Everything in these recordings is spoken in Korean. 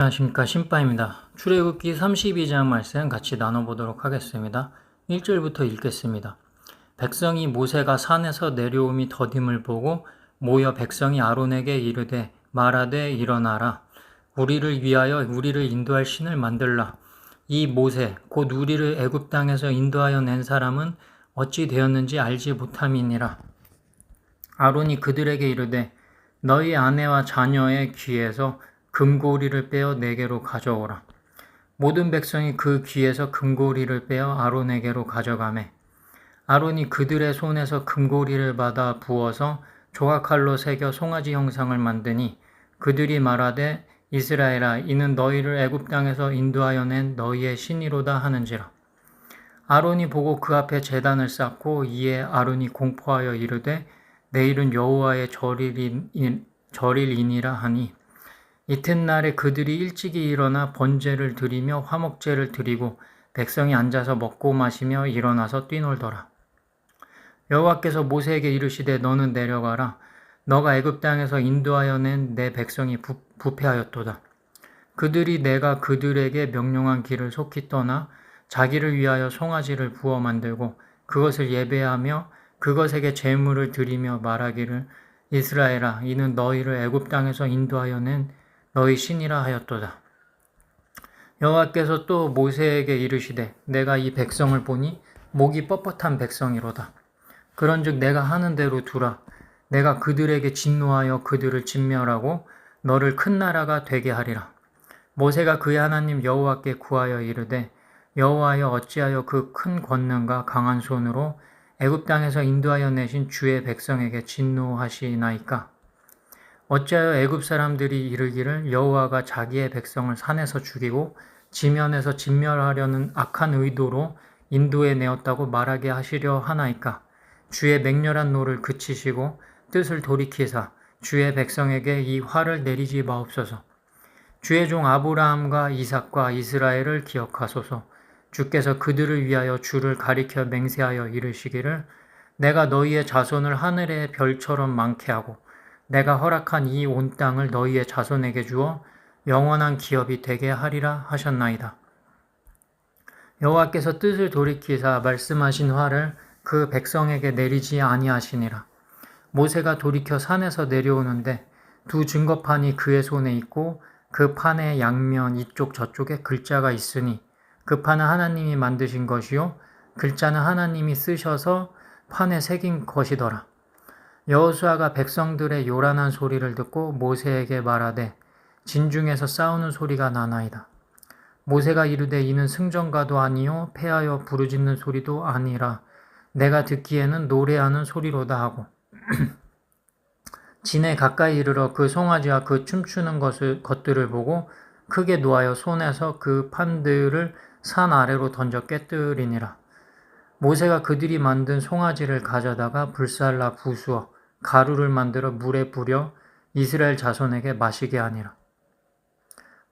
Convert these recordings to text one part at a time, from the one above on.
안녕하십니까, 신바입니다. 출애굽기 32장 말씀 같이 나눠보도록 하겠습니다. 1절부터 읽겠습니다. 백성이 모세가 산에서 내려옴이 더딤을 보고 모여 백성이 아론에게 이르되 말하되 일어나라. 우리를 위하여 우리를 인도할 신을 만들라. 이 모세 곧 우리를 애굽 땅에서 인도하여 낸 사람은 어찌 되었는지 알지 못함이니라. 아론이 그들에게 이르되 너희 아내와 자녀의 귀에서 금고리를 빼어 내게로 가져오라. 모든 백성이 그 귀에서 금고리를 빼어 아론에게로 가져가매 아론이 그들의 손에서 금고리를 받아 부어서 조각칼로 새겨 송아지 형상을 만드니 그들이 말하되 이스라엘아 이는 너희를 애굽 땅에서 인도하여 낸 너희의 신이로다 하는지라. 아론이 보고 그 앞에 제단을 쌓고 이에 아론이 공포하여 이르되 내일은 여호와의 절일이니라 하니 이튿날에 그들이 일찍이 일어나 번제를 드리며 화목제를 드리고 백성이 앉아서 먹고 마시며 일어나서 뛰놀더라. 여호와께서 모세에게 이르시되 너는 내려가라. 너가 애굽 땅에서 인도하여 낸 내 백성이 부패하였도다. 그들이 내가 그들에게 명령한 길을 속히 떠나 자기를 위하여 송아지를 부어 만들고 그것을 예배하며 그것에게 제물을 드리며 말하기를 이스라엘아 이는 너희를 애굽 땅에서 인도하여 낸 너희 신이라 하였도다. 여호와께서 또 모세에게 이르시되 내가 이 백성을 보니 목이 뻣뻣한 백성이로다. 그런즉 내가 하는 대로 두라. 내가 그들에게 진노하여 그들을 진멸하고 너를 큰 나라가 되게 하리라. 모세가 그의 하나님 여호와께 구하여 이르되 여호와여 어찌하여 그 큰 권능과 강한 손으로 애굽 땅에서 인도하여 내신 주의 백성에게 진노하시나이까? 어찌하여 애굽 사람들이 이르기를 여호와가 자기의 백성을 산에서 죽이고 지면에서 진멸하려는 악한 의도로 인도해 내었다고 말하게 하시려 하나이까? 주의 맹렬한 노를 그치시고 뜻을 돌이키사 주의 백성에게 이 화를 내리지 마옵소서. 주의 종 아브라함과 이삭과 이스라엘을 기억하소서. 주께서 그들을 위하여 주를 가리켜 맹세하여 이르시기를 내가 너희의 자손을 하늘의 별처럼 많게 하고 내가 허락한 이 온 땅을 너희의 자손에게 주어 영원한 기업이 되게 하리라 하셨나이다. 여호와께서 뜻을 돌이키사 말씀하신 화를 그 백성에게 내리지 아니하시니라. 모세가 돌이켜 산에서 내려오는데 두 증거판이 그의 손에 있고 그 판의 양면 이쪽 저쪽에 글자가 있으니 그 판은 하나님이 만드신 것이요 글자는 하나님이 쓰셔서 판에 새긴 것이더라. 여호수아가 백성들의 요란한 소리를 듣고 모세에게 말하되 진중에서 싸우는 소리가 나나이다. 모세가 이르되 이는 승전가도 아니요 패하여 부르짖는 소리도 아니라 내가 듣기에는 노래하는 소리로다 하고 진에 가까이 이르러 그 송아지와 그 춤추는 것들을 보고 크게 노하여 손에서 그 판들을 산 아래로 던져 깨뜨리니라. 모세가 그들이 만든 송아지를 가져다가 불살라 부수어 가루를 만들어 물에 뿌려 이스라엘 자손에게 마시게 하니라.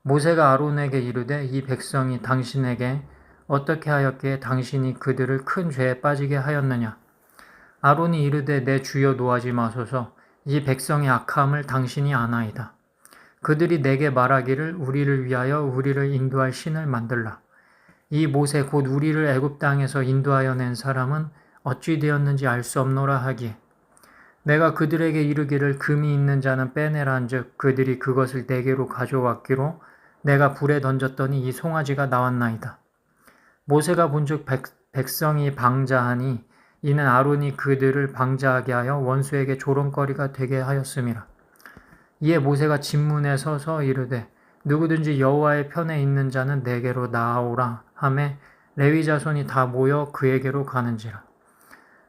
모세가 아론에게 이르되 이 백성이 당신에게 어떻게 하였기에 당신이 그들을 큰 죄에 빠지게 하였느냐. 아론이 이르되 내 주여 노하지 마소서. 이 백성의 악함을 당신이 아나이다. 그들이 내게 말하기를 우리를 위하여 우리를 인도할 신을 만들라. 이 모세 곧 우리를 애굽 땅에서 인도하여 낸 사람은 어찌 되었는지 알 수 없노라 하기에 내가 그들에게 이르기를 금이 있는 자는 빼내란즉 그들이 그것을 내게로 가져왔기로 내가 불에 던졌더니 이 송아지가 나왔나이다. 모세가 본즉 백성이 방자하니 이는 아론이 그들을 방자하게 하여 원수에게 조롱거리가 되게 하였음이라. 이에 모세가 진문에 서서 이르되 누구든지 여호와의 편에 있는 자는 내게로 나아오라 하매 레위 자손이 다 모여 그에게로 가는지라.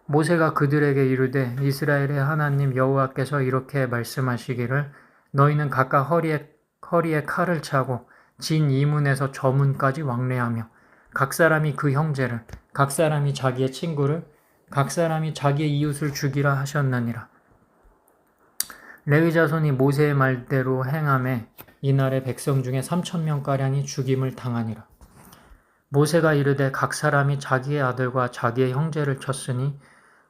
모세가 그들에게 이르되 이스라엘의 하나님 여호와께서 이렇게 말씀하시기를 너희는 각각 허리에 칼을 차고 진 이문에서 저 문까지 왕래하며 각 사람이 그 형제를 각 사람이 자기의 친구를 각 사람이 자기의 이웃을 죽이라 하셨느니라. 레위 자손이 모세의 말대로 행하매 이날에 백성 중에 3,000명가량이 죽임을 당하니라. 모세가 이르되 각 사람이 자기의 아들과 자기의 형제를 쳤으니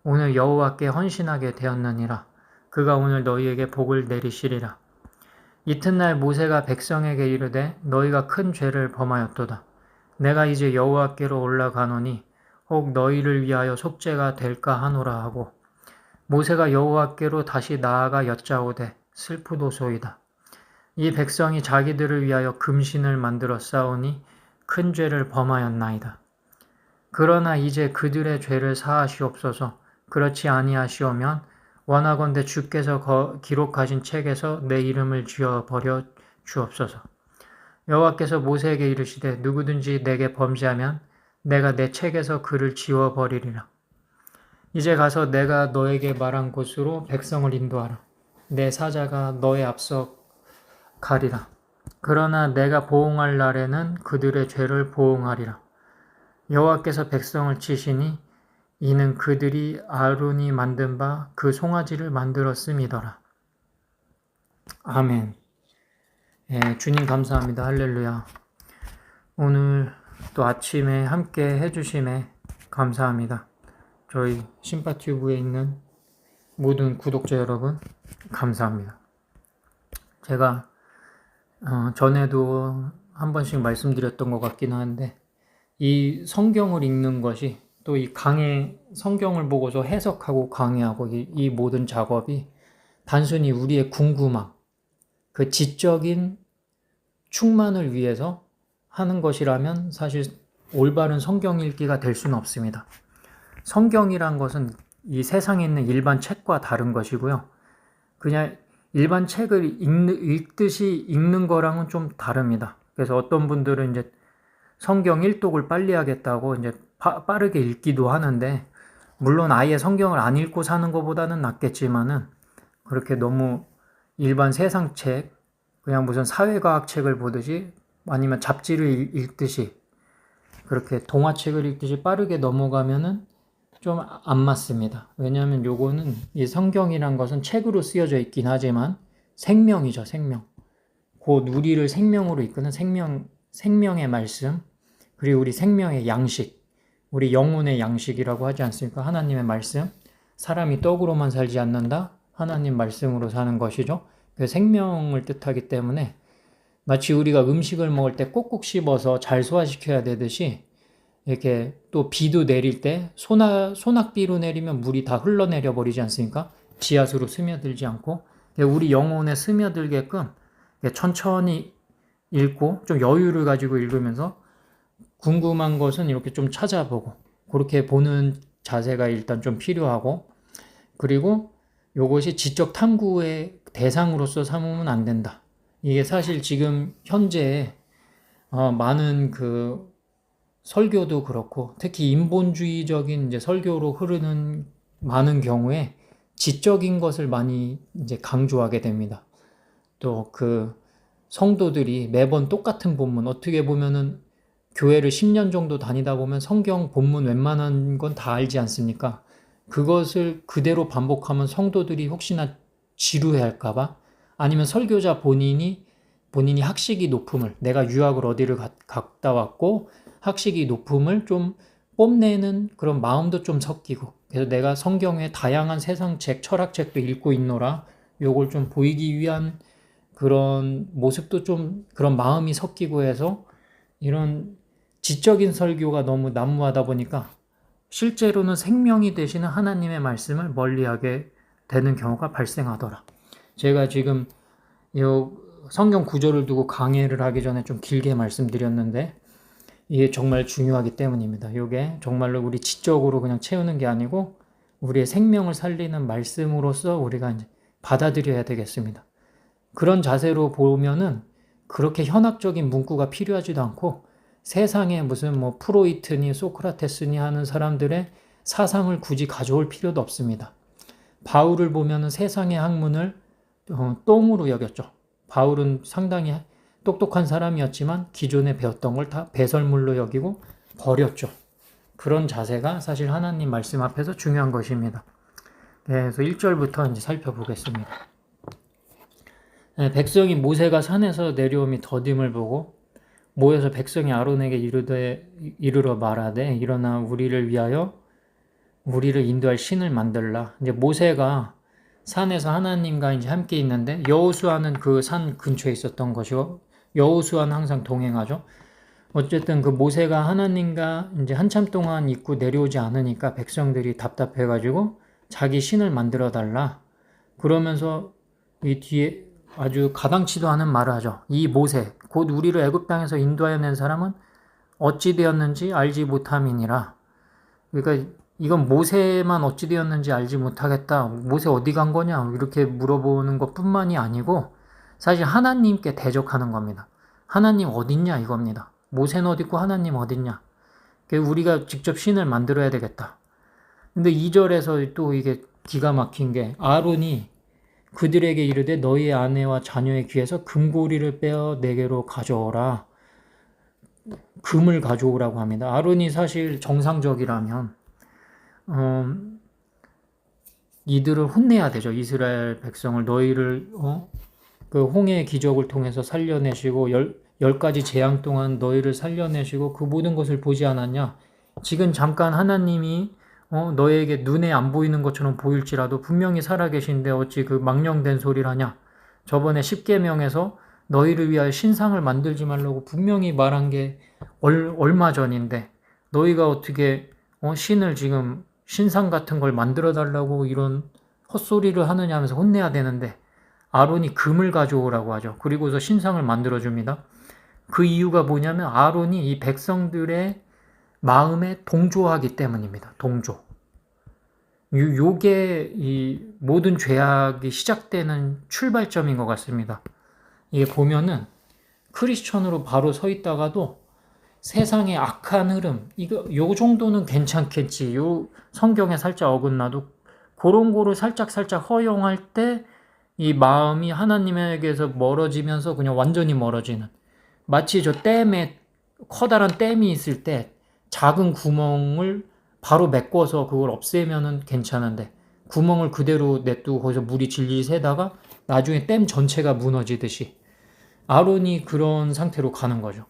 오늘 여호와께 헌신하게 되었느니라. 그가 오늘 너희에게 복을 내리시리라. 이튿날 모세가 백성에게 이르되 너희가 큰 죄를 범하였도다. 내가 이제 여호와께로 올라가노니 혹 너희를 위하여 속죄가 될까 하노라 하고 모세가 여호와께로 다시 나아가 여짜오되 슬프도소이다. 이 백성이 자기들을 위하여 금신을 만들어 싸우니 큰 죄를 범하였나이다. 그러나 이제 그들의 죄를 사하시옵소서. 그렇지 아니하시오면 원하건대 주께서 기록하신 책에서 내 이름을 지워버려 주옵소서. 여호와께서 모세에게 이르시되 누구든지 내게 범죄하면 내가 내 책에서 그를 지워버리리라. 이제 가서 내가 너에게 말한 곳으로 백성을 인도하라. 내 사자가 너의 앞서 가리라. 그러나 내가 보응할 날에는 그들의 죄를 보응하리라. 여호와께서 백성을 치시니 이는 그들이 아론이 만든 바 그 송아지를 만들었음이더라. 아멘. 주님 감사합니다. 할렐루야. 오늘 또 아침에 함께 해주심에 감사합니다. 저희 심파튜브에 있는 모든 구독자 여러분 감사합니다. 제가 전에도 한 번씩 말씀드렸던 것 같긴 한데 이 성경을 읽는 것이 또 이 성경을 보고서 해석하고 강의하고 이 모든 작업이 단순히 우리의 궁금함, 그 지적인 충만을 위해서 하는 것이라면 사실 올바른 성경 읽기가 될 수는 없습니다. 성경이란 것은 이 세상에 있는 일반 책과 다른 것이고요. 그냥 일반 책을 읽듯이 읽는 거랑은 좀 다릅니다. 그래서 어떤 분들은 이제 성경 일독을 빨리 하겠다고 이제 빠르게 읽기도 하는데, 물론 아예 성경을 안 읽고 사는 것보다는 낫겠지만은 그렇게 너무 일반 세상 책, 그냥 무슨 사회과학 책을 보듯이 아니면 잡지를 읽듯이 그렇게 동화책을 읽듯이 빠르게 넘어가면은 좀 안 맞습니다. 왜냐하면 요거는 이 성경이란 것은 책으로 쓰여져 있긴 하지만 생명이죠, 생명. 곧 우리를 생명으로 이끄는 생명의 말씀, 그리고 우리 생명의 양식, 우리 영혼의 양식이라고 하지 않습니까? 하나님의 말씀. 사람이 떡으로만 살지 않는다. 하나님 말씀으로 사는 것이죠. 그 생명을 뜻하기 때문에 마치 우리가 음식을 먹을 때 꼭꼭 씹어서 잘 소화시켜야 되듯이 이렇게 또 비도 내릴 때 소낙비로 내리면 물이 다 흘러내려 버리지 않습니까? 지하수로 스며들지 않고 우리 영혼에 스며들게끔 천천히 읽고 좀 여유를 가지고 읽으면서 궁금한 것은 이렇게 좀 찾아보고 그렇게 보는 자세가 일단 좀 필요하고, 그리고 이것이 지적 탐구의 대상으로서 삼으면 안 된다. 이게 사실 지금 현재 많은 그 설교도 그렇고 특히 인본주의적인 이제 설교로 흐르는 많은 경우에 지적인 것을 많이 이제 강조하게 됩니다. 또 그 성도들이 매번 똑같은 본문, 어떻게 보면은 교회를 10년 정도 다니다 보면 성경 본문 웬만한 건 다 알지 않습니까? 그것을 그대로 반복하면 성도들이 혹시나 지루해할까봐, 아니면 설교자 본인이 학식이 높음을, 내가 유학을 어디를 갔다 왔고 학식이 높음을 좀 뽐내는 그런 마음도 좀 섞이고, 그래서 내가 성경의 다양한 세상책, 철학책도 읽고 있노라 요걸 좀 보이기 위한 그런 모습도 좀 그런 마음이 섞이고 해서 이런 지적인 설교가 너무 난무하다 보니까 실제로는 생명이 되시는 하나님의 말씀을 멀리하게 되는 경우가 발생하더라. 제가 지금 이 성경 구절을 두고 강의를 하기 전에 좀 길게 말씀드렸는데 이게 정말 중요하기 때문입니다. 이게 정말로 우리 지적으로 그냥 채우는 게 아니고 우리의 생명을 살리는 말씀으로서 우리가 이제 받아들여야 되겠습니다. 그런 자세로 보면은 그렇게 현학적인 문구가 필요하지도 않고 세상에 무슨 뭐 프로이트니 소크라테스니 하는 사람들의 사상을 굳이 가져올 필요도 없습니다. 바울을 보면은 세상의 학문을 똥으로 여겼죠. 바울은 상당히 똑똑한 사람이었지만 기존에 배웠던 걸 다 배설물로 여기고 버렸죠. 그런 자세가 사실 하나님 말씀 앞에서 중요한 것입니다. 그래서 1절부터 이제 살펴보겠습니다. 백성이 모세가 산에서 내려오미 더딤을 보고 모여서 백성이 아론에게 이르러 말하되 일어나 우리를 위하여 우리를 인도할 신을 만들라. 이제 모세가 산에서 하나님과 이제 함께 있는데 여호수아는 그 산 근처에 있었던 것이고 여호수아는 항상 동행하죠. 어쨌든 그 모세가 하나님과 이제 한참 동안 있고 내려오지 않으니까 백성들이 답답해가지고 자기 신을 만들어 달라. 그러면서 이 뒤에 아주 가당치도 않은 말을 하죠. 이 모세, 곧 우리를 애굽 땅에서 인도하여 낸 사람은 어찌 되었는지 알지 못함이니라. 그러니까 이건 모세만 어찌 되었는지 알지 못하겠다. 모세 어디 간 거냐? 이렇게 물어보는 것뿐만이 아니고 사실 하나님께 대적하는 겁니다. 하나님 어딨냐 이겁니다. 모세는 어디 있고 하나님 어딨냐. 우리가 직접 신을 만들어야 되겠다. 근데 2절에서 또 이게 기가 막힌 게 아론이 그들에게 이르되 너희의 아내와 자녀의 귀에서 금고리를 빼어 내게로 가져오라. 금을 가져오라고 합니다. 아론이 사실 정상적이라면 이들을 혼내야 되죠. 이스라엘 백성을 너희를 그 홍해의 기적을 통해서 살려내시고 열 가지 재앙 동안 너희를 살려내시고 그 모든 것을 보지 않았냐? 지금 잠깐 하나님이 너에게 눈에 안 보이는 것처럼 보일지라도 분명히 살아계신데 어찌 그 망령된 소리를 하냐? 저번에 십계명에서 너희를 위하여 신상을 만들지 말라고 분명히 말한 게 얼마 전인데 너희가 어떻게 신을 지금 신상 같은 걸 만들어 달라고 이런 헛소리를 하느냐 하면서 혼내야 되는데 아론이 금을 가져오라고 하죠. 그리고서 신상을 만들어 줍니다. 그 이유가 뭐냐면 아론이 이 백성들의 마음에 동조하기 때문입니다. 동조. 요게 이 모든 죄악이 시작되는 출발점인 것 같습니다. 이게 보면은 크리스천으로 바로 서 있다가도 세상의 악한 흐름, 요 정도는 괜찮겠지. 요 성경에 살짝 어긋나도 그런 거를 살짝 허용할 때 이 마음이 하나님에게서 멀어지면서 그냥 완전히 멀어지는. 마치 저 댐에 커다란 댐이 있을 때 작은 구멍을 바로 메꿔서 그걸 없애면은 괜찮은데 구멍을 그대로 냅두고 거기서 물이 질질 새다가 나중에 댐 전체가 무너지듯이 아론이 그런 상태로 가는 거죠.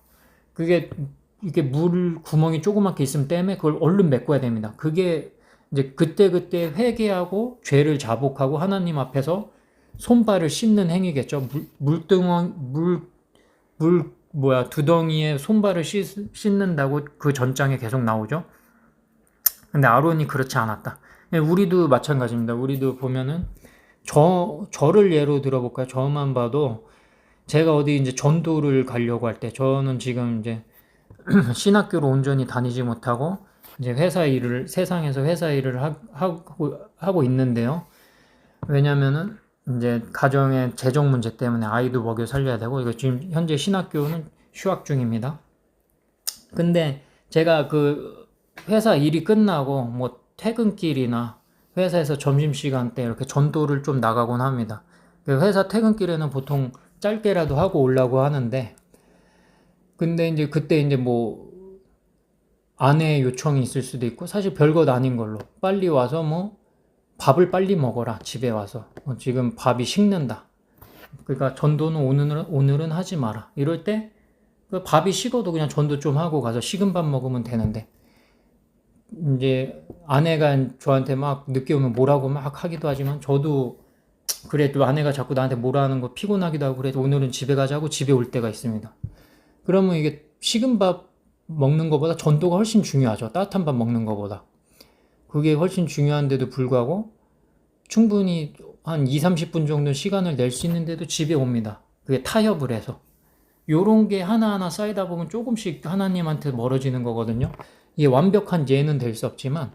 이게 물 구멍이 조그맣게 있으면 댐에 그걸 얼른 메꿔야 됩니다. 그게 이제 그때 회개하고 죄를 자복하고 하나님 앞에서 손발을 씻는 행위겠죠. 두덩이에 손발을 씻는다고 그 전장에 계속 나오죠. 근데 아론이 그렇지 않았다. 우리도 마찬가지입니다. 우리도 보면은 저를 예로 들어볼까요? 저만 봐도 제가 어디 이제 전도를 가려고 할 때 저는 지금 이제 신학교로 온전히 다니지 못하고 이제 세상에서 회사 일을 하고 있는데요. 왜냐면은 이제 가정의 재정 문제 때문에 아이도 먹여 살려야 되고 이거 지금 현재 신학교는 휴학 중입니다. 근데 제가 그 회사 일이 끝나고 뭐 퇴근길이나 회사에서 점심시간 때 이렇게 전도를 좀 나가곤 합니다. 회사 퇴근길에는 보통 짧게라도 하고 오려고 하는데 근데 이제 그때 이제 뭐 아내의 요청이 있을 수도 있고 사실 별것 아닌 걸로 빨리 와서 뭐 밥을 빨리 먹어라 집에 와서 지금 밥이 식는다. 그러니까 전도는 오늘은 하지 마라. 이럴 때 그 밥이 식어도 그냥 전도 좀 하고 가서 식은 밥 먹으면 되는데 이제 아내가 저한테 막 늦게 오면 뭐라고 막 하기도 하지만 저도 그래도 아내가 자꾸 나한테 뭐라 하는 거 피곤하기도 하고 그래도 오늘은 집에 가자고 집에 올 때가 있습니다. 그러면 이게 식은 밥 먹는 것보다 전도가 훨씬 중요하죠. 따뜻한 밥 먹는 것보다. 그게 훨씬 중요한데도 불구하고 충분히 한 2-30분 정도 시간을 낼 수 있는데도 집에 옵니다. 그게 타협을 해서. 요런 게 하나하나 쌓이다 보면 조금씩 하나님한테 멀어지는 거거든요. 이게 완벽한 예는 될 수 없지만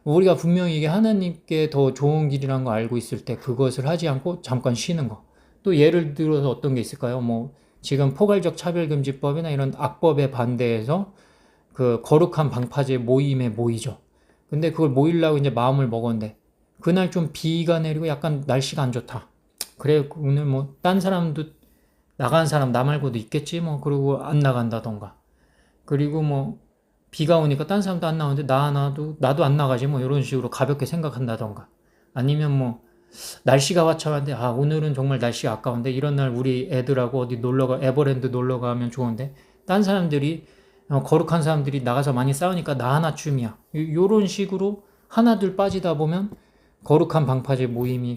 우리가 분명히 이게 하나님께 더 좋은 길이라는 거 알고 있을 때 그것을 하지 않고 잠깐 쉬는 거. 또 예를 들어서 어떤 게 있을까요? 뭐 지금 포괄적 차별금지법이나 이런 악법에 반대해서 그 거룩한 방파제 모임에 모이죠. 근데 그걸 모이려고 이제 마음을 먹었는데 그날 좀 비가 내리고 약간 날씨가 안 좋다. 그래 오늘 뭐 딴 사람도 나간 사람 나 말고도 있겠지 뭐 그러고 안 나간다던가. 그리고 뭐 비가 오니까 딴 사람도 안 나오는데 나도 안 나가지 뭐 이런 식으로 가볍게 생각한다던가. 아니면 뭐 날씨가 화창한데 오늘은 정말 날씨가 아까운데 이런 날 우리 애들하고 어디 에버랜드 놀러 가면 좋은데 딴 사람들이 거룩한 사람들이 나가서 많이 싸우니까 나 하나쯤이야. 요런 식으로 하나둘 빠지다 보면 거룩한 방파제 모임이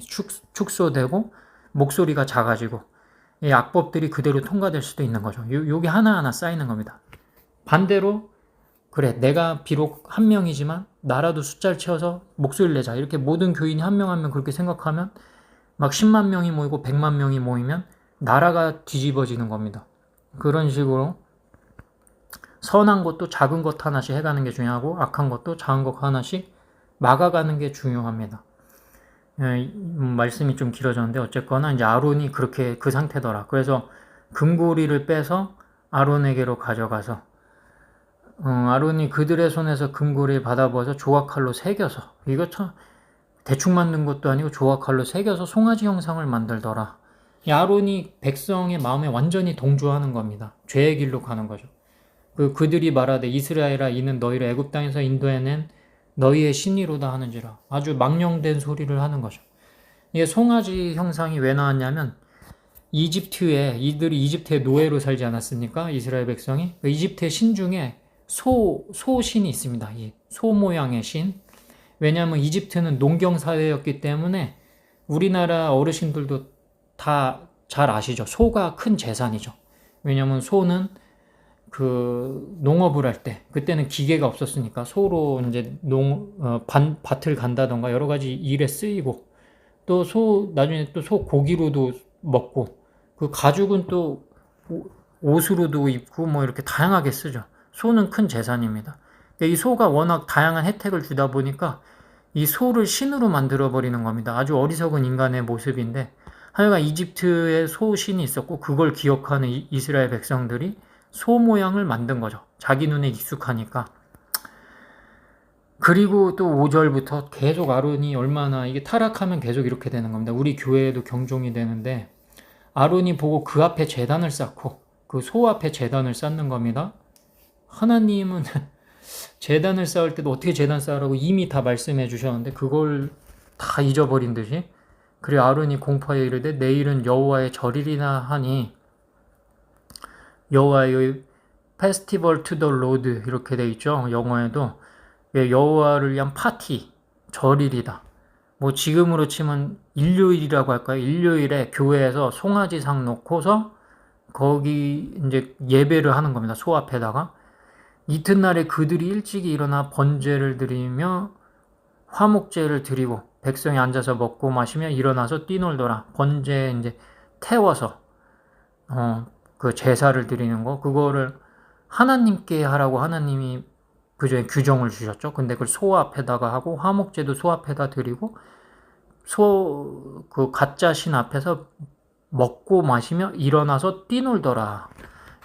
축소되고 목소리가 작아지고 이 악법들이 그대로 통과될 수도 있는 거죠. 요게 하나하나 쌓이는 겁니다. 반대로 그래 내가 비록 한 명이지만 나라도 숫자를 채워서 목소리를 내자 이렇게 모든 교인이 한 명 한 명 그렇게 생각하면 막 10만 명이 모이고 100만 명이 모이면 나라가 뒤집어지는 겁니다. 그런 식으로 선한 것도 작은 것 하나씩 해가는 게 중요하고 악한 것도 작은 것 하나씩 막아가는 게 중요합니다. 말씀이 좀 길어졌는데 어쨌거나 이제 아론이 그렇게 그 상태더라. 그래서 금고리를 빼서 아론에게로 가져가서 아론이 그들의 손에서 금고리를 받아보아서 조각칼로 새겨서 이거 참 대충 만든 것도 아니고 조각칼로 새겨서 송아지 형상을 만들더라. 이 아론이 백성의 마음에 완전히 동조하는 겁니다. 죄의 길로 가는 거죠. 그들이 말하되 이스라엘아 이는 너희를 애굽 땅에서 인도해낸 너희의 신이로다 하는지라. 아주 망령된 소리를 하는 거죠. 이게 송아지 형상이 왜 나왔냐면 이들이 이집트에 노예로 살지 않았습니까? 이스라엘 백성이. 이집트의 신 중에 소신이 있습니다. 이 소 모양의 신. 왜냐하면 이집트는 농경 사회였기 때문에 우리나라 어르신들도 다 잘 아시죠. 소가 큰 재산이죠. 왜냐하면 소는 농업을 할 때, 그때는 기계가 없었으니까 소로 이제 밭을 간다던가 여러 가지 일에 쓰이고, 또 나중에 또 소 고기로도 먹고, 그 가죽은 또 옷으로도 입고 뭐 이렇게 다양하게 쓰죠. 소는 큰 재산입니다. 이 소가 워낙 다양한 혜택을 주다 보니까 이 소를 신으로 만들어 버리는 겁니다. 아주 어리석은 인간의 모습인데, 하여간 이집트에 소신이 있었고, 그걸 기억하는 이스라엘 백성들이 소 모양을 만든 거죠. 자기 눈에 익숙하니까. 그리고 또 5절부터 계속 아론이 얼마나 이게 타락하면 계속 이렇게 되는 겁니다. 우리 교회에도 경종이 되는데 아론이 보고 그 앞에 제단을 쌓고 그 소 앞에 제단을 쌓는 겁니다. 하나님은 제단을 쌓을 때도 어떻게 제단 쌓으라고 이미 다 말씀해 주셨는데 그걸 다 잊어버린 듯이 그래 아론이 공포하여 이르되 내일은 여호와의 절이리나 하니 여호와의 페스티벌 투 더 로드 이렇게 돼 있죠. 영어에도 여호와를 위한 파티 절일이다. 뭐 지금으로 치면 일요일이라고 할까요? 일요일에 교회에서 송아지상 놓고서 거기 이제 예배를 하는 겁니다. 소 앞에다가 이튿날에 그들이 일찍이 일어나 번제를 드리며 화목제를 드리고 백성이 앉아서 먹고 마시며 일어나서 뛰놀더라. 번제 이제 태워서 그 제사를 드리는 거 그거를 하나님께 하라고 하나님이 그전에 규정을 주셨죠. 근데 그걸 소 앞에다가 하고 화목제도 소 앞에다 드리고 그 가짜 신 앞에서 먹고 마시며 일어나서 뛰놀더라.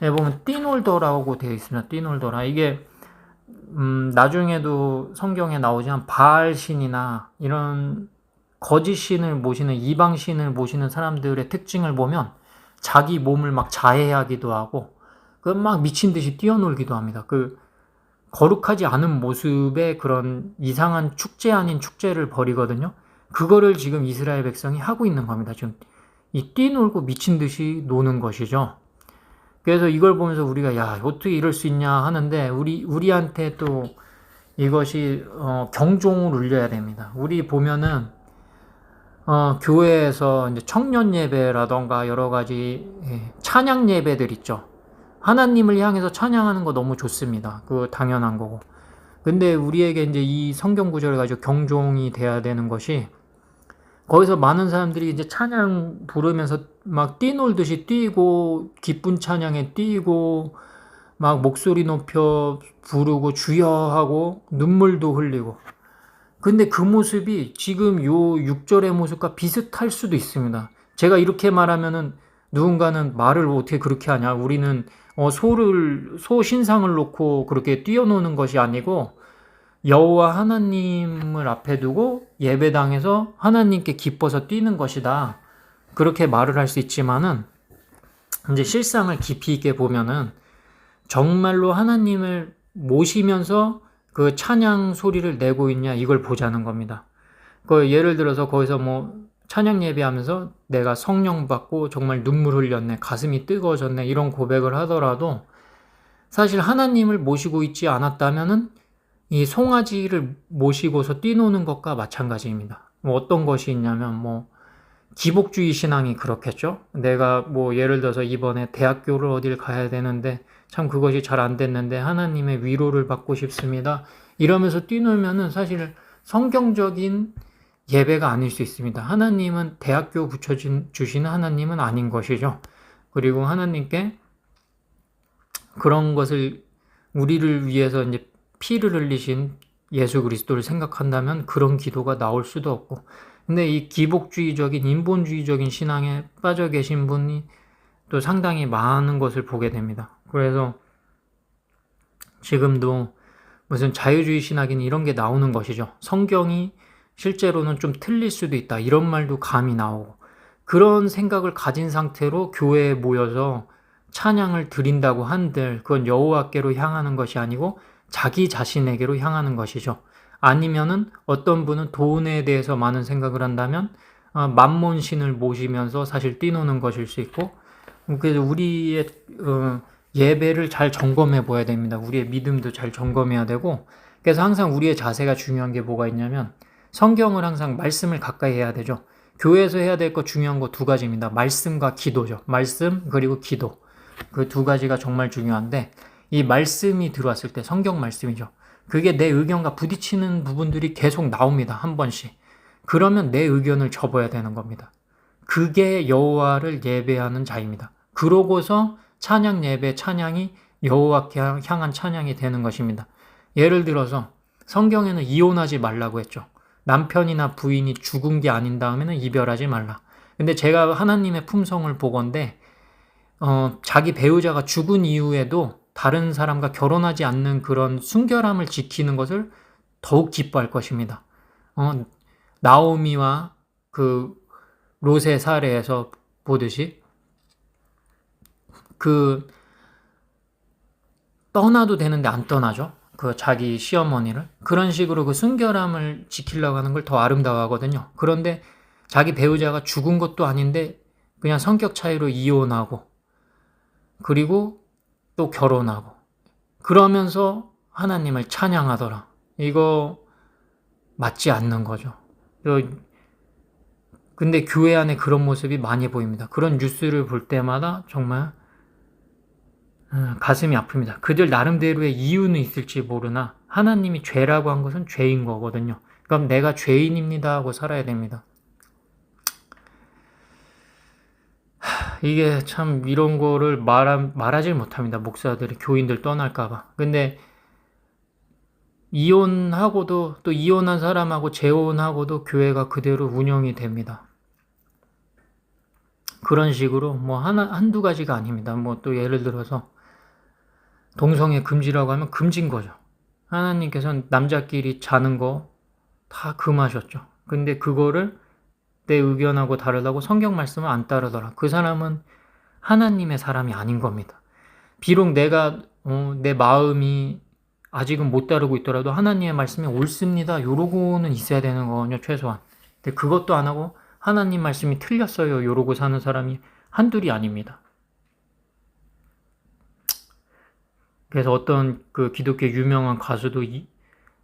예, 보면 뛰놀더라고 되어 있습니다. 뛰놀더라. 이게 나중에도 성경에 나오지만 바알 신이나 이런 거짓 신을 모시는 이방 신을 모시는 사람들의 특징을 보면 자기 몸을 막 자해하기도 하고 그 막 미친 듯이 뛰어놀기도 합니다. 그 거룩하지 않은 모습의 그런 이상한 축제 아닌 축제를 벌이거든요. 그거를 지금 이스라엘 백성이 하고 있는 겁니다. 지금 이 뛰놀고 미친 듯이 노는 것이죠. 그래서 이걸 보면서 우리가 야 어떻게 이럴 수 있냐 하는데 우리한테 또 이것이 경종을 울려야 됩니다. 우리 보면은 교회에서 이제 청년 예배라던가 여러 가지 찬양 예배들 있죠. 하나님을 향해서 찬양하는 거 너무 좋습니다. 그거 당연한 거고. 근데 우리에게 이제 이 성경 구절을 가지고 경종이 돼야 되는 것이 거기서 많은 사람들이 이제 찬양 부르면서 막 뛰놀듯이 뛰고 기쁜 찬양에 뛰고 막 목소리 높여 부르고 주여 하고 눈물도 흘리고 근데 그 모습이 지금 요 6절의 모습과 비슷할 수도 있습니다. 제가 이렇게 말하면은 누군가는 말을 어떻게 그렇게 하냐 우리는 소 신상을 놓고 그렇게 뛰어노는 것이 아니고 여호와 하나님을 앞에 두고 예배당에서 하나님께 기뻐서 뛰는 것이다. 그렇게 말을 할 수 있지만은 이제 실상을 깊이 있게 보면은 정말로 하나님을 모시면서 그 찬양 소리를 내고 있냐 이걸 보자는 겁니다. 그 예를 들어서 거기서 뭐 찬양 예배하면서 내가 성령 받고 정말 눈물 흘렸네, 가슴이 뜨거워졌네 이런 고백을 하더라도 사실 하나님을 모시고 있지 않았다면은 이 송아지를 모시고서 뛰노는 것과 마찬가지입니다. 뭐 어떤 것이 있냐면 뭐 기복주의 신앙이 그렇겠죠. 내가 뭐 예를 들어서 이번에 대학교를 어딜 가야 되는데 참 그것이 잘 안 됐는데 하나님의 위로를 받고 싶습니다. 이러면서 뛰놀면은 사실 성경적인 예배가 아닐 수 있습니다. 하나님은 대학교 붙여주시는 하나님은 아닌 것이죠. 그리고 하나님께 그런 것을 우리를 위해서 이제 피를 흘리신 예수 그리스도를 생각한다면 그런 기도가 나올 수도 없고, 근데 이 기복주의적인 인본주의적인 신앙에 빠져 계신 분이 또 상당히 많은 것을 보게 됩니다. 그래서 지금도 무슨 자유주의 신학인 이런 게 나오는 것이죠. 성경이 실제로는 좀 틀릴 수도 있다, 이런 말도 감히 나오고, 그런 생각을 가진 상태로 교회에 모여서 찬양을 드린다고 한들 그건 여호와께로 향하는 것이 아니고 자기 자신에게로 향하는 것이죠. 아니면은 어떤 분은 돈에 대해서 많은 생각을 한다면 만몬신을 모시면서 사실 뛰노는 것일 수 있고, 그래서 우리의 예배를 잘 점검해 보아야 됩니다. 우리의 믿음도 잘 점검해야 되고, 그래서 항상 우리의 자세가 중요한 게 뭐가 있냐면 성경을 항상 말씀을 가까이 해야 되죠. 교회에서 해야 될 거 중요한 거 두 가지입니다. 말씀과 기도죠. 말씀 그리고 기도. 그 두 가지가 정말 중요한데, 이 말씀이 들어왔을 때 성경 말씀이죠. 그게 내 의견과 부딪히는 부분들이 계속 나옵니다. 한 번씩. 그러면 내 의견을 접어야 되는 겁니다. 그게 여호와를 예배하는 자입니다. 그러고서 찬양 예배, 찬양이 여호와께 향한 찬양이 되는 것입니다. 예를 들어서 성경에는 이혼하지 말라고 했죠. 남편이나 부인이 죽은 게 아닌 다음에는 이별하지 말라. 근데 제가 하나님의 품성을 보건대 자기 배우자가 죽은 이후에도 다른 사람과 결혼하지 않는 그런 순결함을 지키는 것을 더욱 기뻐할 것입니다. 나오미와 그 롯의 사례에서 보듯이 그 떠나도 되는데 안 떠나죠. 그 자기 시어머니를. 그런 식으로 그 순결함을 지키려고 하는 걸 더 아름다워하거든요. 그런데 자기 배우자가 죽은 것도 아닌데 그냥 성격 차이로 이혼하고 그리고 또 결혼하고 그러면서 하나님을 찬양하더라. 이거 맞지 않는 거죠. 근데 교회 안에 그런 모습이 많이 보입니다. 그런 뉴스를 볼 때마다 정말 가슴이 아픕니다. 그들 나름대로의 이유는 있을지 모르나 하나님이 죄라고 한 것은 죄인 거거든요. 그럼 내가 죄인입니다 하고 살아야 됩니다. 이게 참 이런 거를 말하질 못합니다. 목사들이, 교인들 떠날까봐. 근데 이혼하고도 또 이혼한 사람하고 재혼하고도 교회가 그대로 운영이 됩니다. 그런 식으로 뭐 한두 가지가 아닙니다. 뭐 또 예를 들어서 동성애 금지라고 하면 금지인 거죠. 하나님께서는 남자끼리 자는 거 다 금하셨죠. 근데 그거를 내 의견하고 다르다고 성경 말씀을 안 따르더라. 그 사람은 하나님의 사람이 아닌 겁니다. 비록 내가 내 마음이 아직은 못 따르고 있더라도 하나님의 말씀이 옳습니다, 요러고는 있어야 되는 거거든요. 최소한. 근데 그것도 안 하고 하나님 말씀이 틀렸어요, 요러고 사는 사람이 한둘이 아닙니다. 그래서 어떤 그 기독교 유명한 가수도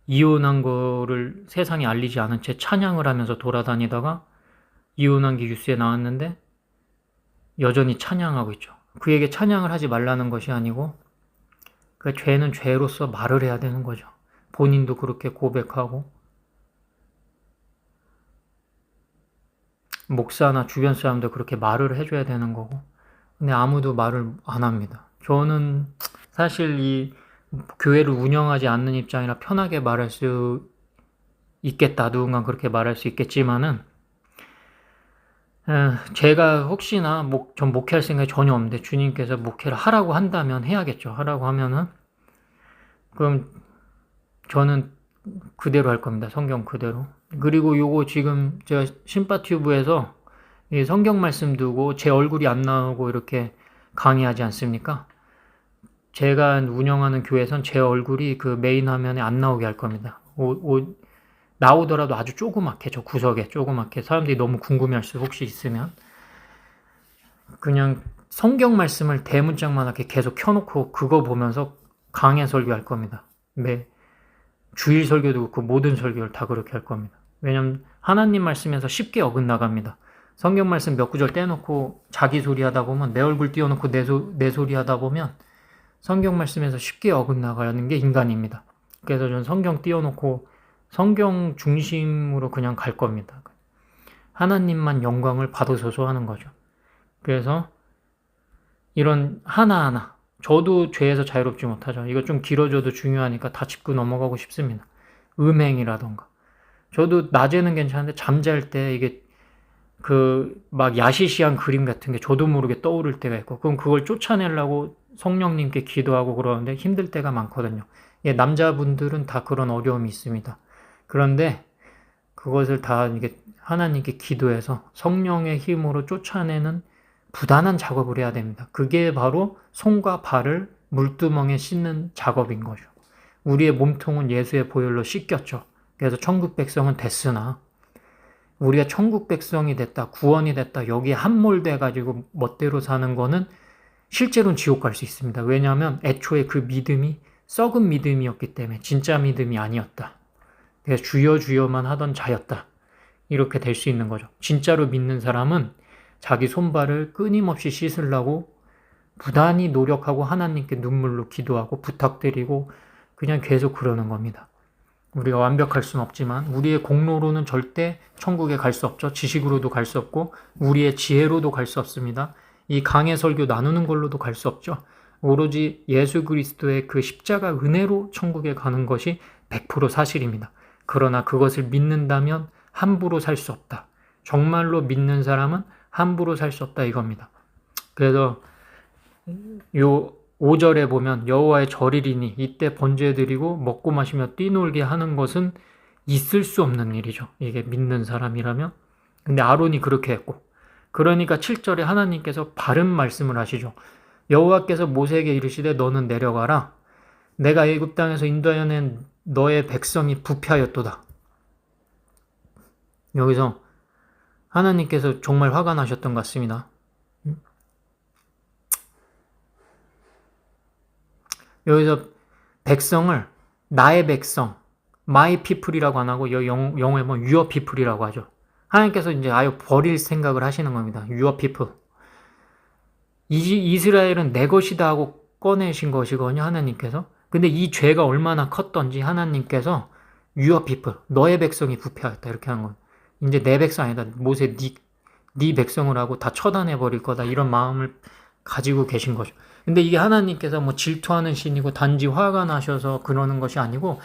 이혼한 거를 세상에 알리지 않은 채 찬양을 하면서 돌아다니다가 이혼한 게 뉴스에 나왔는데 여전히 찬양하고 있죠. 그에게 찬양을 하지 말라는 것이 아니고 그 죄는 죄로서 말을 해야 되는 거죠. 본인도 그렇게 고백하고 목사나 주변 사람도 그렇게 말을 해줘야 되는 거고, 근데 아무도 말을 안 합니다. 저는 사실 이 교회를 운영하지 않는 입장이라 편하게 말할 수 있겠다, 누군가 그렇게 말할 수 있겠지만은 제가 혹시나 전 목회할 생각이 전혀 없는데 주님께서 목회를 하라고 한다면 해야겠죠. 하라고 하면은 그럼 저는 그대로 할 겁니다. 성경 그대로. 그리고 요거 지금 제가 신바튜브에서 이 성경 말씀 두고 제 얼굴이 안 나오고 이렇게 강의하지 않습니까? 제가 운영하는 교회에선 제 얼굴이 그 메인 화면에 안 나오게 할 겁니다. 나오더라도 아주 조그맣게, 저 구석에 조그맣게, 사람들이 너무 궁금해할 수 혹시 있으면 그냥 성경 말씀을 대문짝만하게 계속 켜놓고 그거 보면서 강해 설교할 겁니다. 주일 설교도 그렇고 모든 설교를 다 그렇게 할 겁니다. 왜냐면 하나님 말씀에서 쉽게 어긋나갑니다. 성경 말씀 몇 구절 떼놓고 자기 소리 하다 보면 내 얼굴 띄워놓고 내 소리 하다 보면 성경 말씀에서 쉽게 어긋나가는 게 인간입니다. 그래서 저는 성경 띄워놓고 성경 중심으로 그냥 갈 겁니다. 하나님만 영광을 받으소서 하는 거죠. 그래서 이런 하나하나 저도 죄에서 자유롭지 못하죠. 이거 좀 길어져도 중요하니까 다 짚고 넘어가고 싶습니다. 음행이라던가 저도 낮에는 괜찮은데 잠잘 때 이게 막 야시시한 그림 같은 게 저도 모르게 떠오를 때가 있고 그럼 그걸 쫓아내려고 성령님께 기도하고 그러는데 힘들 때가 많거든요. 예, 남자분들은 다 그런 어려움이 있습니다. 그런데 그것을 다 이게 하나님께 기도해서 성령의 힘으로 쫓아내는 부단한 작업을 해야 됩니다. 그게 바로 손과 발을 물두멍에 씻는 작업인 거죠. 우리의 몸통은 예수의 보혈로 씻겼죠. 그래서 천국 백성은 됐으나 우리가 천국 백성이 됐다, 구원이 됐다, 여기에 함몰돼가지고 멋대로 사는 거는 실제로는 지옥 갈 수 있습니다. 왜냐하면 애초에 그 믿음이 썩은 믿음이었기 때문에 진짜 믿음이 아니었다. 그래서 주여 주여만 하던 자였다. 이렇게 될 수 있는 거죠. 진짜로 믿는 사람은 자기 손발을 끊임없이 씻으려고 부단히 노력하고 하나님께 눈물로 기도하고 부탁드리고 그냥 계속 그러는 겁니다. 우리가 완벽할 수는 없지만 우리의 공로로는 절대 천국에 갈 수 없죠. 지식으로도 갈 수 없고 우리의 지혜로도 갈 수 없습니다. 이 강의 설교 나누는 걸로도 갈 수 없죠. 오로지 예수 그리스도의 그 십자가 은혜로 천국에 가는 것이 100% 사실입니다. 그러나 그것을 믿는다면 함부로 살 수 없다. 정말로 믿는 사람은 함부로 살 수 없다 이겁니다. 그래서 요 5절에 보면 여호와의 절일이니 이때 번제드리고 먹고 마시며 뛰놀게 하는 것은 있을 수 없는 일이죠. 이게 믿는 사람이라면. 근데 아론이 그렇게 했고 그러니까 7절에 하나님께서 바른 말씀을 하시죠. 여호와께서 모세에게 이르시되 너는 내려가라. 내가 애굽 땅에서 인도하여 낸 너의 백성이 부패하였도다. 여기서 하나님께서 정말 화가 나셨던 것 같습니다. 여기서 백성을 나의 백성, my people이라고 안 하고 영어에 보면 your people이라고 하죠. 하나님께서 이제 아예 버릴 생각을 하시는 겁니다. your people. 이스라엘은 내 것이다 하고 꺼내신 것이거든요. 하나님께서. 근데 이 죄가 얼마나 컸던지 하나님께서 your people, 너의 백성이 부패하였다 이렇게 하는 거예요. 이제 내 백성 아니다. 모세 네 백성을 하고 다 처단해 버릴 거다. 이런 마음을 가지고 계신 거죠. 근데 이게 하나님께서 뭐 질투하는 신이고 단지 화가 나셔서 그러는 것이 아니고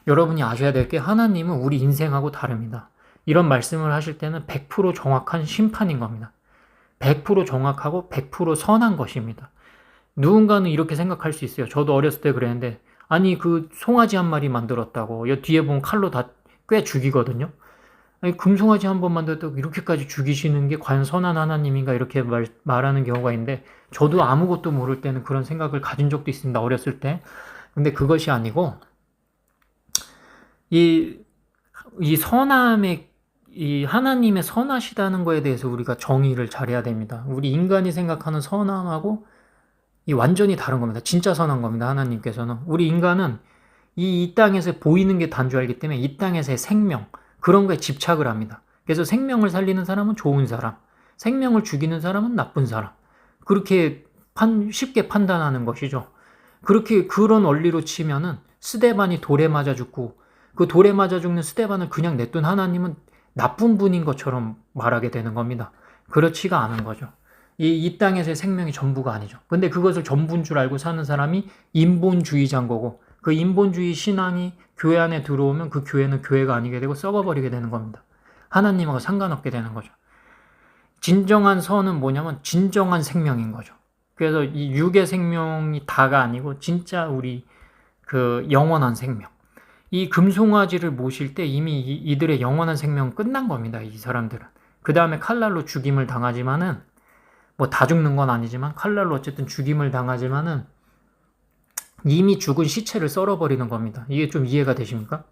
여러분이 아셔야 될 게 하나님은 우리 인생하고 다릅니다. 이런 말씀을 하실 때는 100% 정확한 심판인 겁니다. 100% 정확하고 100% 선한 것입니다. 누군가는 이렇게 생각할 수 있어요. 저도 어렸을 때 그랬는데 아니 그 송아지 한 마리 만들었다고 여 뒤에 보면 칼로 다 꽤 죽이거든요. 아니 금송아지 한 번 만들었다고 이렇게까지 죽이시는 게 과연 선한 하나님인가 이렇게 말하는 경우가 있는데 저도 아무것도 모를 때는 그런 생각을 가진 적도 있습니다. 어렸을 때. 근데 그것이 아니고 이 선함의 이 하나님의 선하시다는 거에 대해서 우리가 정의를 잘해야 됩니다. 우리 인간이 생각하는 선함하고 이 완전히 다른 겁니다. 진짜 선한 겁니다. 하나님께서는. 우리 인간은 이 땅에서 보이는 게 단 줄 알기 때문에 이 땅에서의 생명 그런 거에 집착을 합니다. 그래서 생명을 살리는 사람은 좋은 사람, 생명을 죽이는 사람은 나쁜 사람. 그렇게 쉽게 판단하는 것이죠. 그렇게 그런 원리로 치면은 스데반이 돌에 맞아 죽고 그 돌에 맞아 죽는 스데반을 그냥 냅둔 하나님은 나쁜 분인 것처럼 말하게 되는 겁니다. 그렇지가 않은 거죠. 이 땅에서의 생명이 전부가 아니죠. 근데 그것을 전부인 줄 알고 사는 사람이 인본주의자인 거고 그 인본주의 신앙이 교회 안에 들어오면 그 교회는 교회가 아니게 되고 썩어버리게 되는 겁니다. 하나님하고 상관없게 되는 거죠. 진정한 선은 뭐냐면 진정한 생명인 거죠. 그래서 이 육의 생명이 다가 아니고 진짜 우리 그 영원한 생명. 이 금송아지를 모실 때 이미 이들의 영원한 생명은 끝난 겁니다. 이 사람들은. 그 다음에 칼날로 죽임을 당하지만은 뭐 다 죽는 건 아니지만 칼날로 어쨌든 죽임을 당하지만은 이미 죽은 시체를 썰어버리는 겁니다. 이게 좀 이해가 되십니까?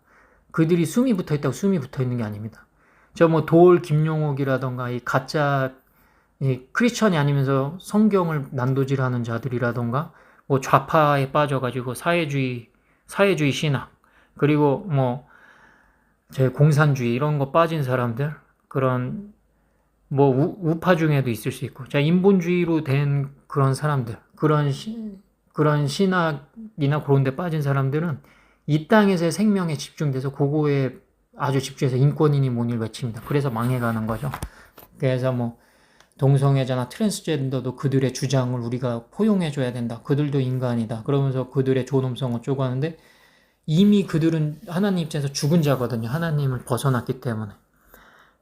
그들이 숨이 붙어있다고 숨이 붙어있는 게 아닙니다. 저 뭐 도올 김용옥이라던가 이 가짜 이 크리스천이 아니면서 성경을 난도질하는 자들이라던가 뭐 좌파에 빠져가지고 사회주의 신학 그리고 뭐 제 공산주의 이런 거 빠진 사람들, 그런 뭐 우파 중에도 있을 수 있고, 자 인본주의로 된 그런 사람들, 그런 신학이나 그런 데 빠진 사람들은 이 땅에서의 생명에 집중돼서 그거에 아주 집중해서 인권이니 뭐니 외칩니다. 그래서 망해가는 거죠. 그래서 뭐 동성애자나 트랜스젠더도 그들의 주장을 우리가 포용해줘야 된다. 그들도 인간이다. 그러면서 그들의 존엄성을 쪼고 하는데 이미 그들은 하나님 입장에서 죽은 자거든요. 하나님을 벗어났기 때문에.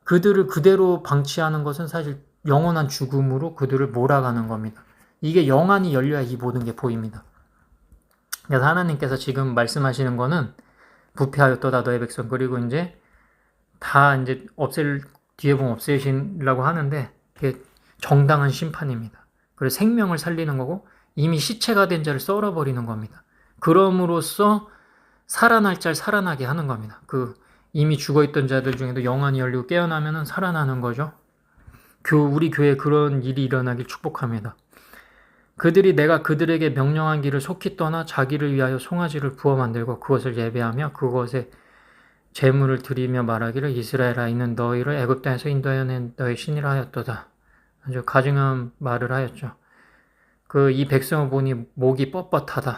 그들을 그대로 방치하는 것은 사실 영원한 죽음으로 그들을 몰아가는 겁니다. 이게 영안이 열려야 이 모든 게 보입니다. 그래서 하나님께서 지금 말씀하시는 거는 부패하였도다 너의 백성, 그리고 이제 다 이제 뒤에 보면 없애시려고 하는데 그게 정당한 심판입니다. 그래서 생명을 살리는 거고 이미 시체가 된 자를 썰어버리는 겁니다. 그럼으로써 살아날 자를 살아나게 하는 겁니다. 이미 죽어있던 자들 중에도 영안이 열리고 깨어나면 살아나는 거죠. 우리 교회에 그런 일이 일어나길 축복합니다. 그들이 내가 그들에게 명령한 길을 속히 떠나 자기를 위하여 송아지를 부어 만들고 그것을 예배하며 그것에 제물을 드리며 말하기를 이스라엘아 이는 너희를 애굽 땅에서 인도하여 낸 너희 신이라 하였도다. 아주 가증한 말을 하였죠. 이 백성을 보니 목이 뻣뻣하다.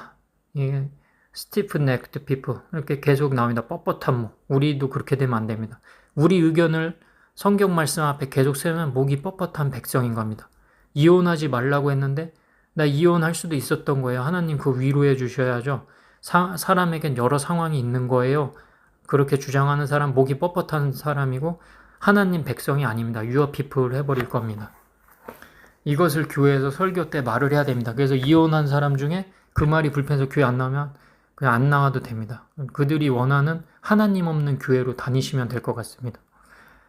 이게 stiff-necked people 이렇게 계속 나옵니다. 뻣뻣한 목. 우리도 그렇게 되면 안 됩니다. 우리 의견을 성경 말씀 앞에 계속 세우면 목이 뻣뻣한 백성인 겁니다. 이혼하지 말라고 했는데 나 이혼할 수도 있었던 거예요. 하나님 위로해 주셔야죠. 사람에겐 여러 상황이 있는 거예요. 그렇게 주장하는 사람 목이 뻣뻣한 사람이고 하나님 백성이 아닙니다. Your people 해버릴 겁니다. 이것을 교회에서 설교 때 말을 해야 됩니다. 그래서 이혼한 사람 중에 그 말이 불편해서 교회 안 나오면 그냥 안 나와도 됩니다. 그들이 원하는 하나님 없는 교회로 다니시면 될 것 같습니다.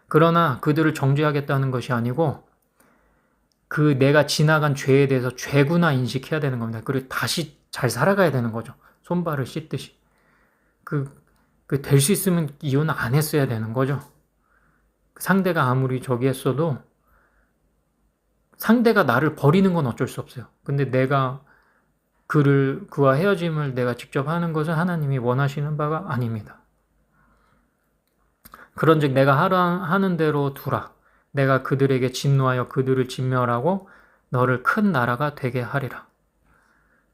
그러나 그들을 정죄하겠다는 것이 아니고 내가 지나간 죄에 대해서 죄구나 인식해야 되는 겁니다. 그리고 다시 잘 살아가야 되는 거죠. 손발을 씻듯이. 될 수 있으면 이혼 안 했어야 되는 거죠. 상대가 아무리 저기 했어도 상대가 나를 버리는 건 어쩔 수 없어요. 근데 내가 그와 헤어짐을 내가 직접 하는 것은 하나님이 원하시는 바가 아닙니다. 그런즉 내가 하는 대로 두라. 내가 그들에게 진노하여 그들을 진멸하고 너를 큰 나라가 되게 하리라.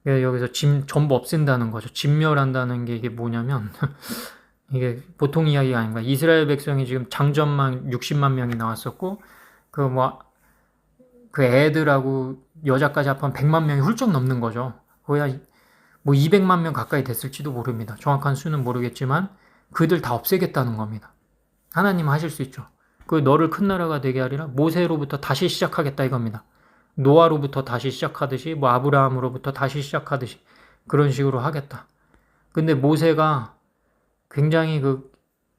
여기서 전부 없앤다는 거죠. 진멸한다는 게 이게 뭐냐면 이게 보통 이야기가 아닙니다. 이스라엘 백성이 지금 장전만 60만 명이 나왔었고 애들하고 여자까지 합하면 100만 명이 훌쩍 넘는 거죠. 거의 200만 명 가까이 됐을지도 모릅니다. 정확한 수는 모르겠지만 그들 다 없애겠다는 겁니다. 하나님은 하실 수 있죠. 너를 큰 나라가 되게 하리라. 모세로부터 다시 시작하겠다 이겁니다. 노아로부터 다시 시작하듯이 아브라함으로부터 다시 시작하듯이 그런 식으로 하겠다. 근데 모세가 굉장히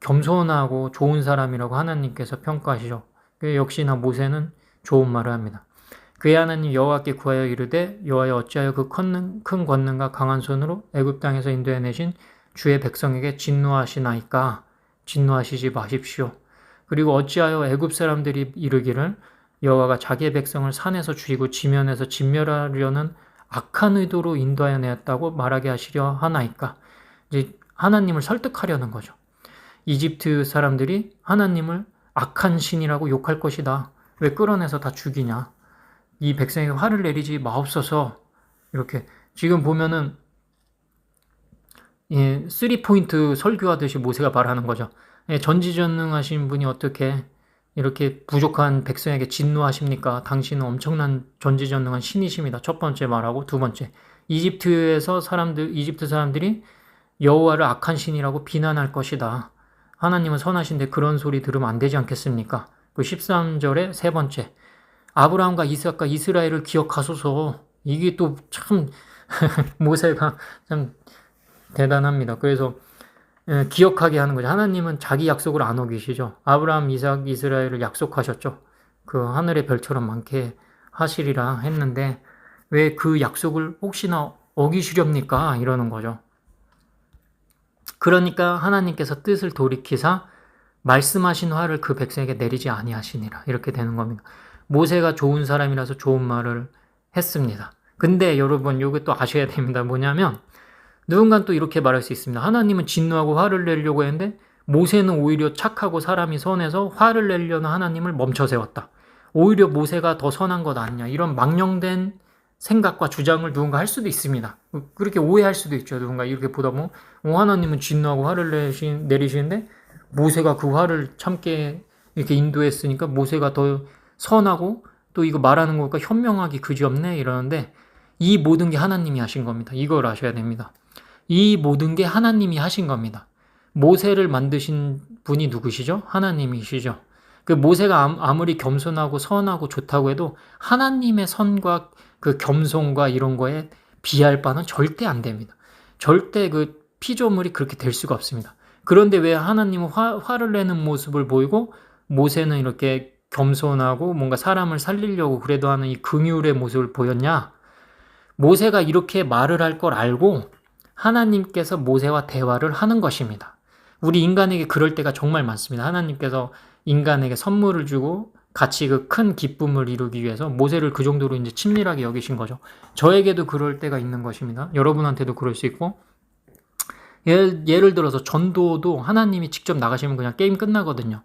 겸손하고 좋은 사람이라고 하나님께서 평가하시죠. 역시나 모세는 좋은 말을 합니다. 그의 하나님 여호와께 구하여 이르되 여호와여 어찌하여 큰 권능과 강한 손으로 애굽 땅에서 인도해 내신 주의 백성에게 진노하시나이까. 진노하시지 마십시오. 그리고 어찌하여 애굽 사람들이 이르기를 여호와가 자기의 백성을 산에서 죽이고 지면에서 진멸하려는 악한 의도로 인도하여 내었다고 말하게 하시려 하나이까. 이제 하나님을 설득하려는 거죠. 이집트 사람들이 하나님을 악한 신이라고 욕할 것이다. 왜 끌어내서 다 죽이냐. 이 백성에게 화를 내리지 마옵소서. 이렇게 지금 보면은 3포인트 설교하듯이 모세가 말하는 거죠. 전지전능하신 분이 어떻게 이렇게 부족한 백성에게 진노하십니까? 당신은 엄청난 전지전능한 신이십니다. 첫 번째 말하고 두 번째 이집트 사람들이 여호와를 악한 신이라고 비난할 것이다. 하나님은 선하신데 그런 소리 들으면 안 되지 않겠습니까? 13절에 세 번째 아브라함과 이삭과 이스라엘을 기억하소서. 이게 또 참 모세가 참 대단합니다. 그래서 기억하게 하는 거죠. 하나님은 자기 약속을 안 어기시죠. 아브라함, 이삭, 이스라엘을 약속하셨죠. 하늘의 별처럼 많게 하시리라 했는데 왜 그 약속을 혹시나 어기시렵니까? 이러는 거죠. 그러니까 하나님께서 뜻을 돌이키사 말씀하신 화를 그 백성에게 내리지 아니하시니라. 이렇게 되는 겁니다. 모세가 좋은 사람이라서 좋은 말을 했습니다. 근데 여러분 이거 아셔야 됩니다. 뭐냐면 누군가는 또 이렇게 말할 수 있습니다. 하나님은 진노하고 화를 내려고 했는데 모세는 오히려 착하고 사람이 선해서 화를 내려는 하나님을 멈춰 세웠다. 오히려 모세가 더 선한 것 아니냐. 이런 망령된 생각과 주장을 누군가 할 수도 있습니다. 그렇게 오해할 수도 있죠. 누군가 이렇게 보다 보면 하나님은 진노하고 화를 내리시는데 모세가 그 화를 참게 이렇게 인도했으니까 모세가 더 선하고 또 이거 말하는 거니까 현명하기 그지없네 이러는데 이 모든 게 하나님이 하신 겁니다. 이걸 아셔야 됩니다. 이 모든 게 하나님이 하신 겁니다. 모세를 만드신 분이 누구시죠? 하나님이시죠. 그 모세가 아무리 겸손하고 선하고 좋다고 해도 하나님의 선과 그 겸손과 이런 거에 비할 바는 절대 안 됩니다. 절대 그 피조물이 그렇게 될 수가 없습니다. 그런데 왜 하나님은 화를 내는 모습을 보이고 모세는 이렇게 겸손하고 뭔가 사람을 살리려고 그래도 하는 이 긍휼의 모습을 보였냐? 모세가 이렇게 말을 할 걸 알고 하나님께서 모세와 대화를 하는 것입니다. 우리 인간에게 그럴 때가 정말 많습니다. 하나님께서 인간에게 선물을 주고 같이 그 큰 기쁨을 이루기 위해서 모세를 그 정도로 이제 친밀하게 여기신 거죠. 저에게도 그럴 때가 있는 것입니다. 여러분한테도 그럴 수 있고, 예를 들어서 전도도 하나님이 직접 나가시면 그냥 게임 끝나거든요.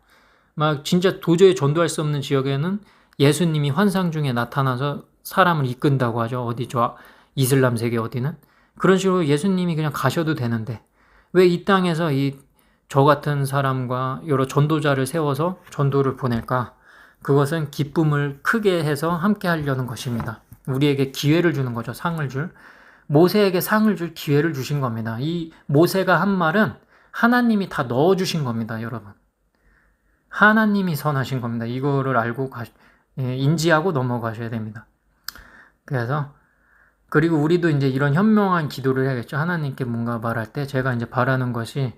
막 진짜 도저히 전도할 수 없는 지역에는 예수님이 환상 중에 나타나서 사람을 이끈다고 하죠. 어디죠? 이슬람 세계 어디는? 그런 식으로 예수님이 그냥 가셔도 되는데 왜 이 땅에서 저 같은 사람과 여러 전도자를 세워서 전도를 보낼까? 그것은 기쁨을 크게 해서 함께 하려는 것입니다. 우리에게 기회를 주는 거죠. 상을 줄. 모세에게 상을 줄 기회를 주신 겁니다. 이 모세가 한 말은 하나님이 다 넣어주신 겁니다. 여러분. 하나님이 선하신 겁니다. 이거를 알고 인지하고 넘어가셔야 됩니다. 그리고 우리도 이제 이런 현명한 기도를 해야겠죠. 하나님께 뭔가 말할 때 제가 이제 바라는 것이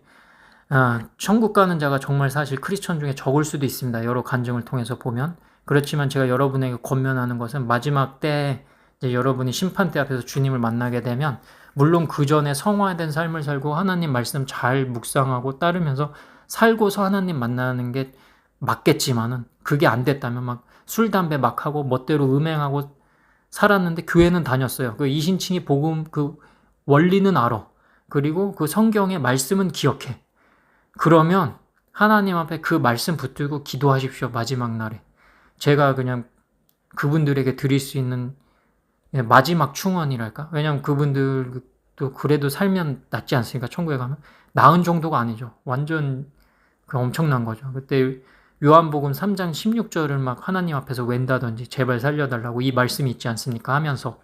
천국 가는 자가 정말 사실 크리스천 중에 적을 수도 있습니다. 여러 간증을 통해서 보면. 그렇지만 제가 여러분에게 권면하는 것은 마지막 때 이제 여러분이 심판대 앞에서 주님을 만나게 되면 물론 그 전에 성화된 삶을 살고 하나님 말씀 잘 묵상하고 따르면서 살고서 하나님 만나는 게 맞겠지만은 그게 안 됐다면 막 술, 담배 막 하고 멋대로 음행하고 살았는데 교회는 다녔어요. 그 이신칭이 복음 그 원리는 알아. 그리고 그 성경의 말씀은 기억해. 그러면 하나님 앞에 그 말씀 붙들고 기도하십시오. 마지막 날에. 제가 그냥 그분들에게 드릴 수 있는 마지막 충원이랄까? 왜냐면 그분들도 그래도 살면 낫지 않습니까? 천국에 가면. 나은 정도가 아니죠. 완전 엄청난 거죠. 그때 요한복음 3장 16절을 막 하나님 앞에서 웬다든지 제발 살려달라고 이 말씀이 있지 않습니까? 하면서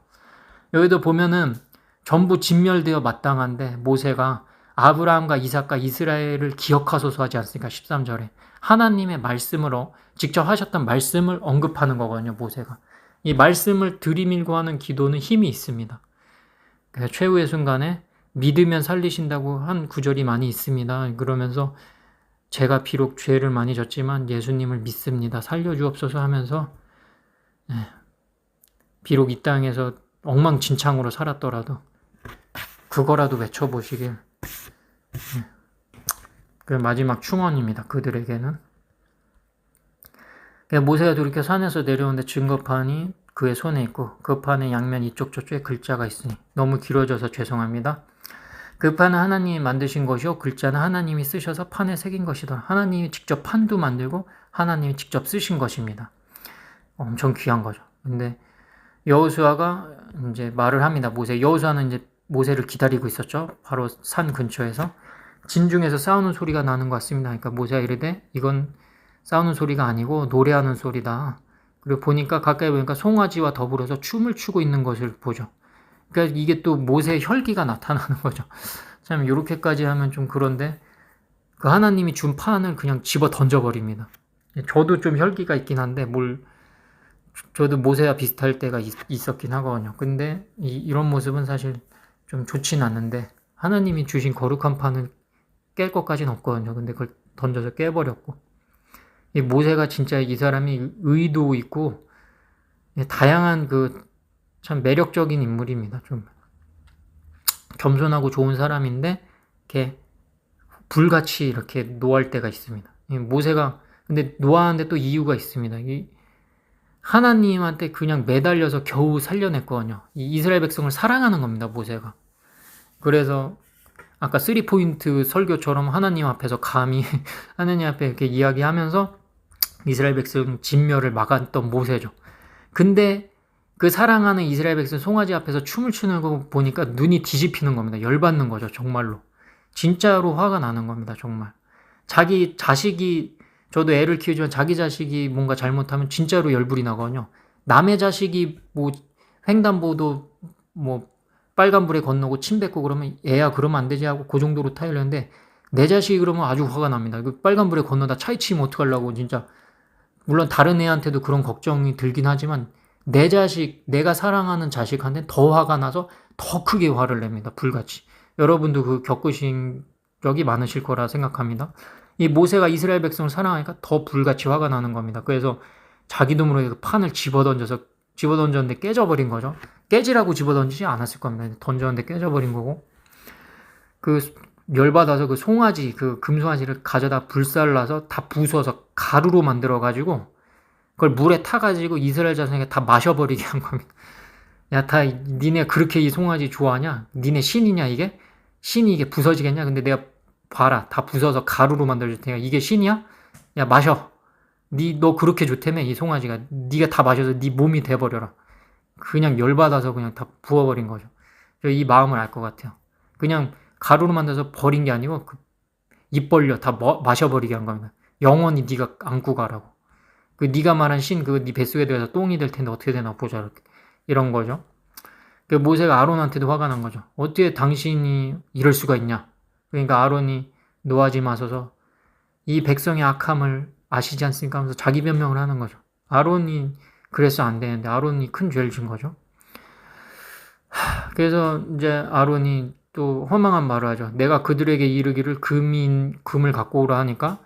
여기도 보면은 전부 진멸되어 마땅한데 모세가 아브라함과 이삭과 이스라엘을 기억하소서 하지 않습니까? 13절에. 하나님의 말씀으로 직접 하셨던 말씀을 언급하는 거거든요. 모세가. 이 말씀을 들이밀고 하는 기도는 힘이 있습니다. 그래서 최후의 순간에 믿으면 살리신다고 한 구절이 많이 있습니다. 그러면서 제가 비록 죄를 많이 졌지만 예수님을 믿습니다. 살려주옵소서 하면서 비록 이 땅에서 엉망진창으로 살았더라도 그거라도 외쳐보시길. 그 마지막 충원입니다. 그들에게는. 모세가 돌이켜 산에서 내려오는데 증거판이 그의 손에 있고 그 판의 양면 이쪽 저쪽에 글자가 있으니 너무 길어져서 죄송합니다. 그 판은 하나님이 만드신 것이요 글자는 하나님이 쓰셔서 판에 새긴 것이더라. 하나님이 직접 판도 만들고 하나님이 직접 쓰신 것입니다. 엄청 귀한 거죠. 근데 여호수아가 이제 말을 합니다. 여호수아는 이제 모세를 기다리고 있었죠. 바로 산 근처에서 진중에서 싸우는 소리가 나는 것 같습니다. 그러니까 모세가 이르되 이건 싸우는 소리가 아니고 노래하는 소리다. 그리고 보니까 가까이 보니까 송아지와 더불어서 춤을 추고 있는 것을 보죠. 그러니까 이게 또 모세의 혈기가 나타나는 거죠. 참 이렇게까지 하면 좀 그런데 그 하나님이 준 판을 그냥 집어 던져버립니다. 저도 좀 혈기가 있긴 한데 저도 모세와 비슷할 때가 있었긴 하거든요. 근데 이런 모습은 사실 좀 좋진 않는데 하나님이 주신 거룩한 판을 깰 것까지는 없거든요. 근데 그걸 던져서 깨버렸고 이 모세가 진짜 이 사람이 의도 있고 다양한 참 매력적인 인물입니다. 좀 겸손하고 좋은 사람인데 이렇게 불같이 이렇게 노할 때가 있습니다. 모세가 근데 노하는데 또 이유가 있습니다. 하나님한테 그냥 매달려서 겨우 살려냈거든요. 이 이스라엘 백성을 사랑하는 겁니다. 모세가. 그래서 아까 3포인트 설교처럼 하나님 앞에서 감히 하나님 앞에 이렇게 이야기하면서 이스라엘 백성 진멸을 막았던 모세죠. 근데 그 사랑하는 이스라엘 백성 송아지 앞에서 춤을 추는 거 보니까 눈이 뒤집히는 겁니다. 열받는 거죠, 정말로. 진짜로 화가 나는 겁니다, 정말. 자기 자식이, 저도 애를 키우지만 자기 자식이 뭔가 잘못하면 진짜로 열불이 나거든요. 남의 자식이 뭐 횡단보도 뭐 빨간불에 건너고 침 뱉고 그러면 애야 그러면 안 되지 하고 그 정도로 타이르는데 내 자식이 그러면 아주 화가 납니다. 그 빨간불에 건너다 차이 치면 어떡하려고 진짜. 물론 다른 애한테도 그런 걱정이 들긴 하지만 내 자식, 내가 사랑하는 자식한테 더 화가 나서 더 크게 화를 냅니다. 불같이. 여러분도 그 겪으신 적이 많으실 거라 생각합니다. 이 모세가 이스라엘 백성을 사랑하니까 더 불같이 화가 나는 겁니다. 그래서 자기도 모르게 그 판을 집어던졌는데 깨져버린 거죠. 깨지라고 집어던지지 않았을 겁니다. 던졌는데 깨져버린 거고. 그 열받아서 그 송아지, 그 금송아지를 가져다 불살라서 다 부숴서 가루로 만들어가지고 그걸 물에 타가지고 이스라엘 자손에게 다 마셔버리게 한 겁니다. 야, 다 니네 그렇게 이 송아지 좋아하냐? 니네 신이냐 이게? 신이 이게 부서지겠냐? 근데 내가 봐라, 다 부숴서 가루로 만들어줄 테니까 이게 신이야? 야, 마셔. 너 그렇게 좋다며 이 송아지가. 니가 다 마셔서 네 몸이 돼버려라. 그냥 열받아서 그냥 다 부어버린 거죠. 저 이 마음을 알 것 같아요. 그냥 가루로 만들어서 버린 게 아니고 입 벌려 다 마셔버리게 한 겁니다. 영원히 네가 안고 가라고. 그 네가 말한 신 그거 네 뱃속에 들어가서 똥이 될 텐데 어떻게 되나 보자. 이런 거죠. 그 모세가 아론한테도 화가 난 거죠. 어떻게 당신이 이럴 수가 있냐. 그러니까 아론이 노하지 마소서 이 백성의 악함을 아시지 않습니까 하면서 자기 변명을 하는 거죠. 아론이 그래서 안 되는데 아론이 큰 죄를 진 거죠. 그래서 이제 아론이 또 허망한 말을 하죠. 내가 그들에게 이르기를 금을 갖고 오라 하니까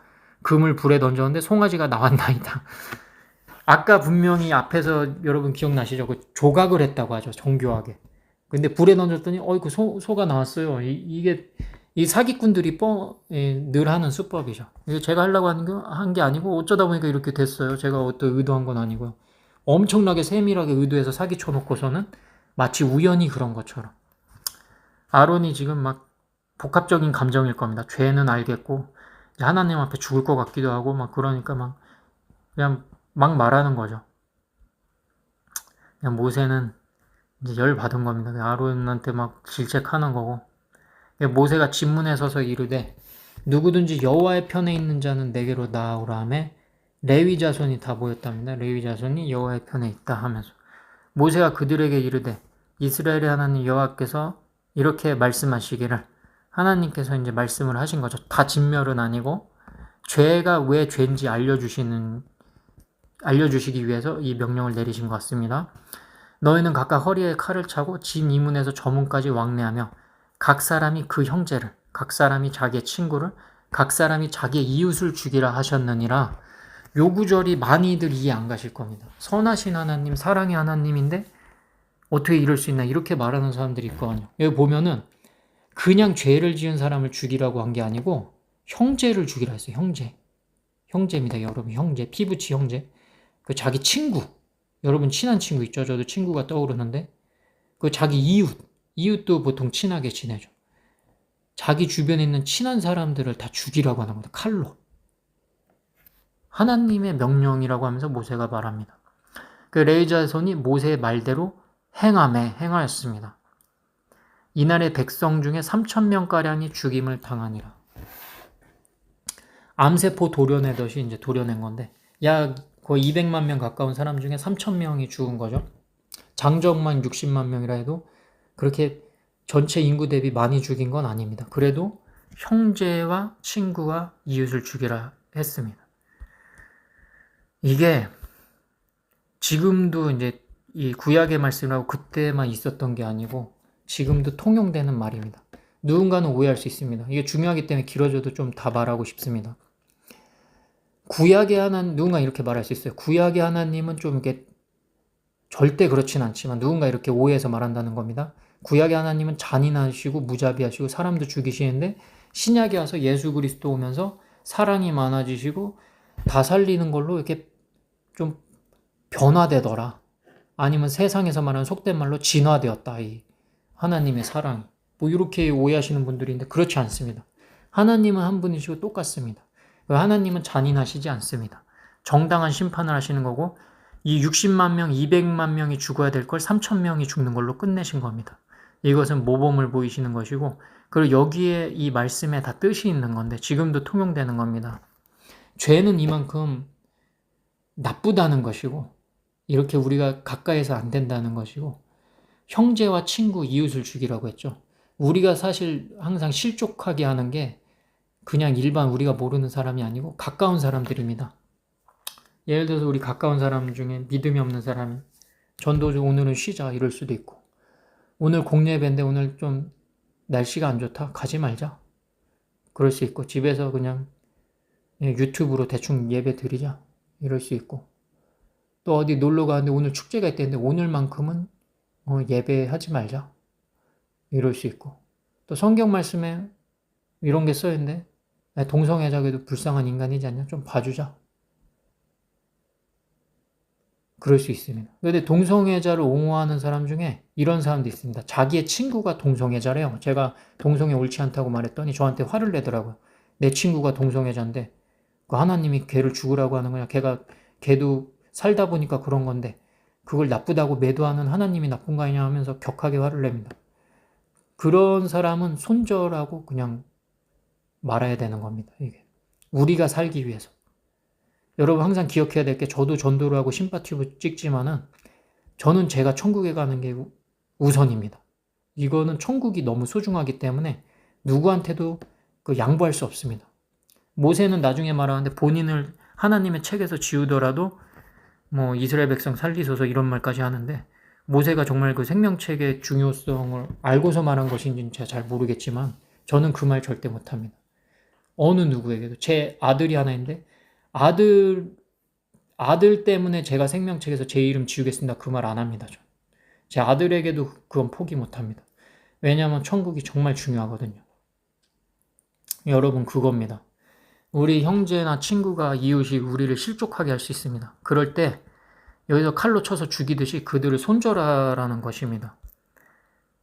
금을 불에 던졌는데 송아지가 나왔나이다. 아까 분명히 앞에서 여러분 기억나시죠? 그 조각을 했다고 하죠. 정교하게. 근데 불에 던졌더니 그 소가 나왔어요. 이게 이 사기꾼들이 늘 하는 수법이죠. 이게 제가 하려고 한 게 아니고 어쩌다 보니까 이렇게 됐어요. 제가 어떤 의도한 건 아니고요. 엄청나게 세밀하게 의도해서 사기 쳐놓고서는 마치 우연히 그런 것처럼. 아론이 지금 막 복합적인 감정일 겁니다. 죄는 알겠고 하나님 앞에 죽을 것 같기도 하고 막 그러니까 막 그냥 막 말하는 거죠. 그냥 모세는 이제 열 받은 겁니다. 아론한테 막 질책하는 거고. 모세가 진문에 서서 이르되 누구든지 여호와의 편에 있는 자는 내게로 나아오라 하매 레위 자손이 다 모였답니다. 레위 자손이 여호와의 편에 있다 하면서 모세가 그들에게 이르되 이스라엘의 하나님 여호와께서 이렇게 말씀하시기를 하나님께서 이제 말씀을 하신 거죠. 다 진멸은 아니고 죄가 왜 죄인지 알려주시기 위해서 이 명령을 내리신 것 같습니다. 너희는 각각 허리에 칼을 차고 진 이문에서 저 문까지 왕래하며 각 사람이 그 형제를, 각 사람이 자기의 친구를, 각 사람이 자기의 이웃을 죽이라 하셨느니라. 요 구절이 많이들 이해 안 가실 겁니다. 선하신 하나님, 사랑의 하나님인데 어떻게 이럴 수 있나 이렇게 말하는 사람들이 있거든요. 여기 보면은 그냥 죄를 지은 사람을 죽이라고 한 게 아니고 형제를 죽이라 했어요. 형제입니다. 여러분 형제, 피부치 형제. 그 자기 친구, 여러분 친한 친구 있죠? 저도 친구가 떠오르는데 그 자기 이웃도 보통 친하게 지내죠. 자기 주변에 있는 친한 사람들을 다 죽이라고 하는 겁니다. 칼로. 하나님의 명령이라고 하면서 모세가 말합니다. 그 레위 자손이 모세의 말대로 행하였습니다. 이날의 백성 중에 3,000명가량이 죽임을 당하니라. 암세포 도려내듯이 이제 도려낸 건데 약 거의 200만 명 가까운 사람 중에 3,000명이 죽은 거죠. 장정만 60만 명이라 해도 그렇게 전체 인구 대비 많이 죽인 건 아닙니다. 그래도 형제와 친구와 이웃을 죽이라 했습니다. 이게 지금도 이제 이 구약의 말씀이라고 그때만 있었던 게 아니고 지금도 통용되는 말입니다. 누군가는 오해할 수 있습니다. 이게 중요하기 때문에 길어져도 좀 다 말하고 싶습니다. 구약의 하나님, 누군가 이렇게 말할 수 있어요. 구약의 하나님은 좀 이렇게 절대 그렇진 않지만 누군가 이렇게 오해해서 말한다는 겁니다. 구약의 하나님은 잔인하시고 무자비하시고 사람도 죽이시는데 신약에 와서 예수 그리스도 오면서 사랑이 많아지시고 다 살리는 걸로 이렇게 좀 변화되더라. 아니면 세상에서 말하는 속된 말로 진화되었다. 이 하나님의 사랑이. 뭐 이렇게 오해하시는 분들이 있는데 그렇지 않습니다. 하나님은 한 분이시고 똑같습니다. 하나님은 잔인하시지 않습니다. 정당한 심판을 하시는 거고 이 60만 명, 200만 명이 죽어야 될 걸 3천 명이 죽는 걸로 끝내신 겁니다. 이것은 모범을 보이시는 것이고 그리고 여기에 이 말씀에 다 뜻이 있는 건데 지금도 통용되는 겁니다. 죄는 이만큼 나쁘다는 것이고 이렇게 우리가 가까이서 안 된다는 것이고 형제와 친구, 이웃을 죽이라고 했죠. 우리가 사실 항상 실족하게 하는 게 그냥 일반 우리가 모르는 사람이 아니고 가까운 사람들입니다. 예를 들어서 우리 가까운 사람 중에 믿음이 없는 사람이 전도 중 오늘은 쉬자 이럴 수도 있고 오늘 공예배인데 오늘 좀 날씨가 안 좋다 가지 말자 그럴 수 있고 집에서 그냥 유튜브로 대충 예배 드리자 이럴 수 있고 또 어디 놀러 가는데 오늘 축제가 있다는데 오늘만큼은 예배하지 말자 이럴 수 있고 또 성경 말씀에 이런 게 써있는데 동성애자에도 불쌍한 인간이지 않냐 좀 봐주자 그럴 수 있습니다. 근데 동성애자를 옹호하는 사람 중에 이런 사람도 있습니다. 자기의 친구가 동성애자래요. 제가 동성애 옳지 않다고 말했더니 저한테 화를 내더라고요. 내 친구가 동성애자인데 그 하나님이 걔를 죽으라고 하는 거냐. 걔도 살다 보니까 그런 건데 그걸 나쁘다고 매도하는 하나님이 나쁜 거 아니냐 하면서 격하게 화를 냅니다. 그런 사람은 손절하고 그냥 말아야 되는 겁니다. 이게 우리가 살기 위해서. 여러분 항상 기억해야 될 게 저도 전도를 하고 심파튜브 찍지만은 저는 제가 천국에 가는 게 우선입니다. 이거는 천국이 너무 소중하기 때문에 누구한테도 양보할 수 없습니다. 모세는 나중에 말하는데 본인을 하나님의 책에서 지우더라도 뭐 이스라엘 백성 살리소서 이런 말까지 하는데 모세가 정말 그 생명책의 중요성을 알고서 말한 것인지는 제가 잘 모르겠지만 저는 그 말 절대 못합니다. 어느 누구에게도 제 아들이 하나 있는데 아들 때문에 제가 생명책에서 제 이름 지우겠습니다. 그 말 안 합니다. 제 아들에게도 그건 포기 못 합니다. 왜냐하면 천국이 정말 중요하거든요. 여러분 그겁니다. 우리 형제나 친구가 이웃이 우리를 실족하게 할 수 있습니다. 그럴 때 여기서 칼로 쳐서 죽이듯이 그들을 손절하라는 것입니다.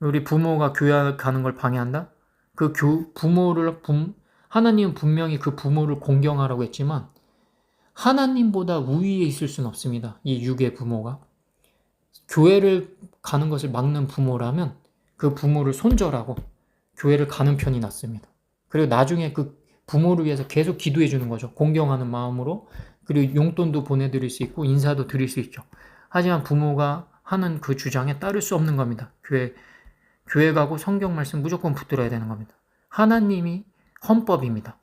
우리 부모가 교회 가는 걸 방해한다? 하나님은 분명히 그 부모를 공경하라고 했지만 하나님보다 우위에 있을 수는 없습니다. 이 육의 부모가. 교회를 가는 것을 막는 부모라면 그 부모를 손절하고 교회를 가는 편이 낫습니다. 그리고 나중에 그 부모를 위해서 계속 기도해 주는 거죠. 공경하는 마음으로. 그리고 용돈도 보내드릴 수 있고 인사도 드릴 수 있죠. 하지만 부모가 하는 그 주장에 따를 수 없는 겁니다. 교회 가고 성경 말씀 무조건 붙들어야 되는 겁니다. 하나님이 헌법입니다.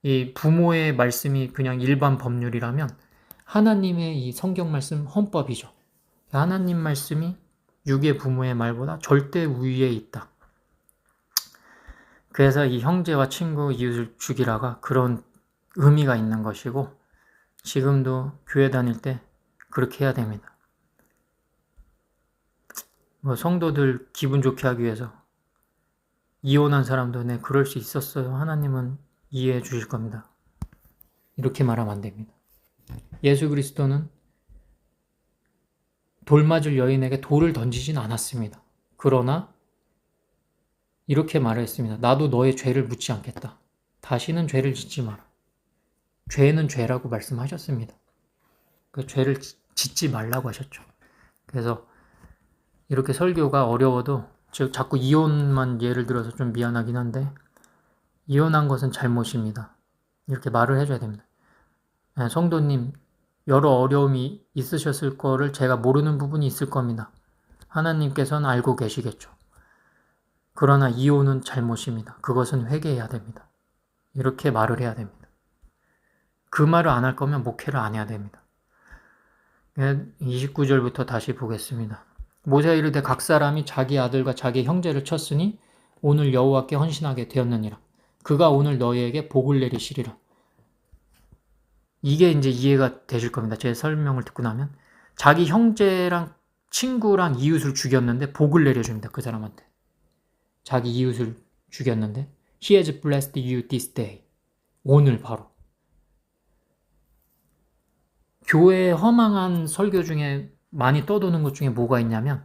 이 부모의 말씀이 그냥 일반 법률이라면 하나님의 이 성경 말씀 헌법이죠. 하나님 말씀이 육의 부모의 말보다 절대 우위에 있다. 그래서 이 형제와 친구, 이웃을 죽이라가 그런 의미가 있는 것이고 지금도 교회 다닐 때 그렇게 해야 됩니다. 뭐 성도들 기분 좋게 하기 위해서 이혼한 사람도 네 그럴 수 있었어요. 하나님은 이해해 주실 겁니다. 이렇게 말하면 안 됩니다. 예수 그리스도는 돌 맞을 여인에게 돌을 던지진 않았습니다. 그러나 이렇게 말을 했습니다. 나도 너의 죄를 묻지 않겠다. 다시는 죄를 짓지 마라. 죄는 죄라고 말씀하셨습니다. 그 죄를 짓지 말라고 하셨죠. 그래서 이렇게 설교가 어려워도 즉 자꾸 이혼만 예를 들어서 좀 미안하긴 한데 이혼한 것은 잘못입니다. 이렇게 말을 해줘야 됩니다. 성도님 여러 어려움이 있으셨을 거를 제가 모르는 부분이 있을 겁니다. 하나님께서는 알고 계시겠죠. 그러나 이혼은 잘못입니다. 그것은 회개해야 됩니다. 이렇게 말을 해야 됩니다. 그 말을 안 할 거면 목회를 안 해야 됩니다. 29절부터 다시 보겠습니다. 모세가 이르되 각 사람이 자기 아들과 자기 형제를 쳤으니 오늘 여호와께 헌신하게 되었느니라. 그가 오늘 너희에게 복을 내리시리라. 이게 이제 이해가 되실 겁니다. 제 설명을 듣고 나면 자기 형제랑 친구랑 이웃을 죽였는데 복을 내려줍니다. 그 사람한테. 자기 이웃을 죽였는데 He has blessed you this day. 오늘 바로. 교회에 허망한 설교 중에 많이 떠도는 것 중에 뭐가 있냐면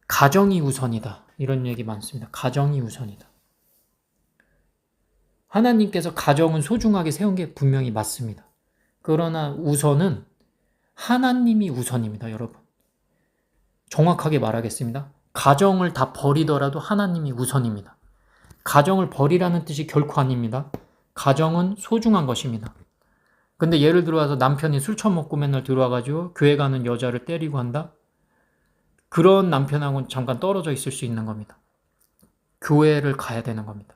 가정이 우선이다. 이런 얘기 많습니다. 가정이 우선이다. 하나님께서 가정은 소중하게 세운 게 분명히 맞습니다. 그러나 우선은 하나님이 우선입니다, 여러분. 정확하게 말하겠습니다. 가정을 다 버리더라도 하나님이 우선입니다. 가정을 버리라는 뜻이 결코 아닙니다. 가정은 소중한 것입니다. 근데 예를 들어서 남편이 술 처먹고 맨날 들어와가지고 교회 가는 여자를 때리고 한다? 그런 남편하고는 잠깐 떨어져 있을 수 있는 겁니다. 교회를 가야 되는 겁니다.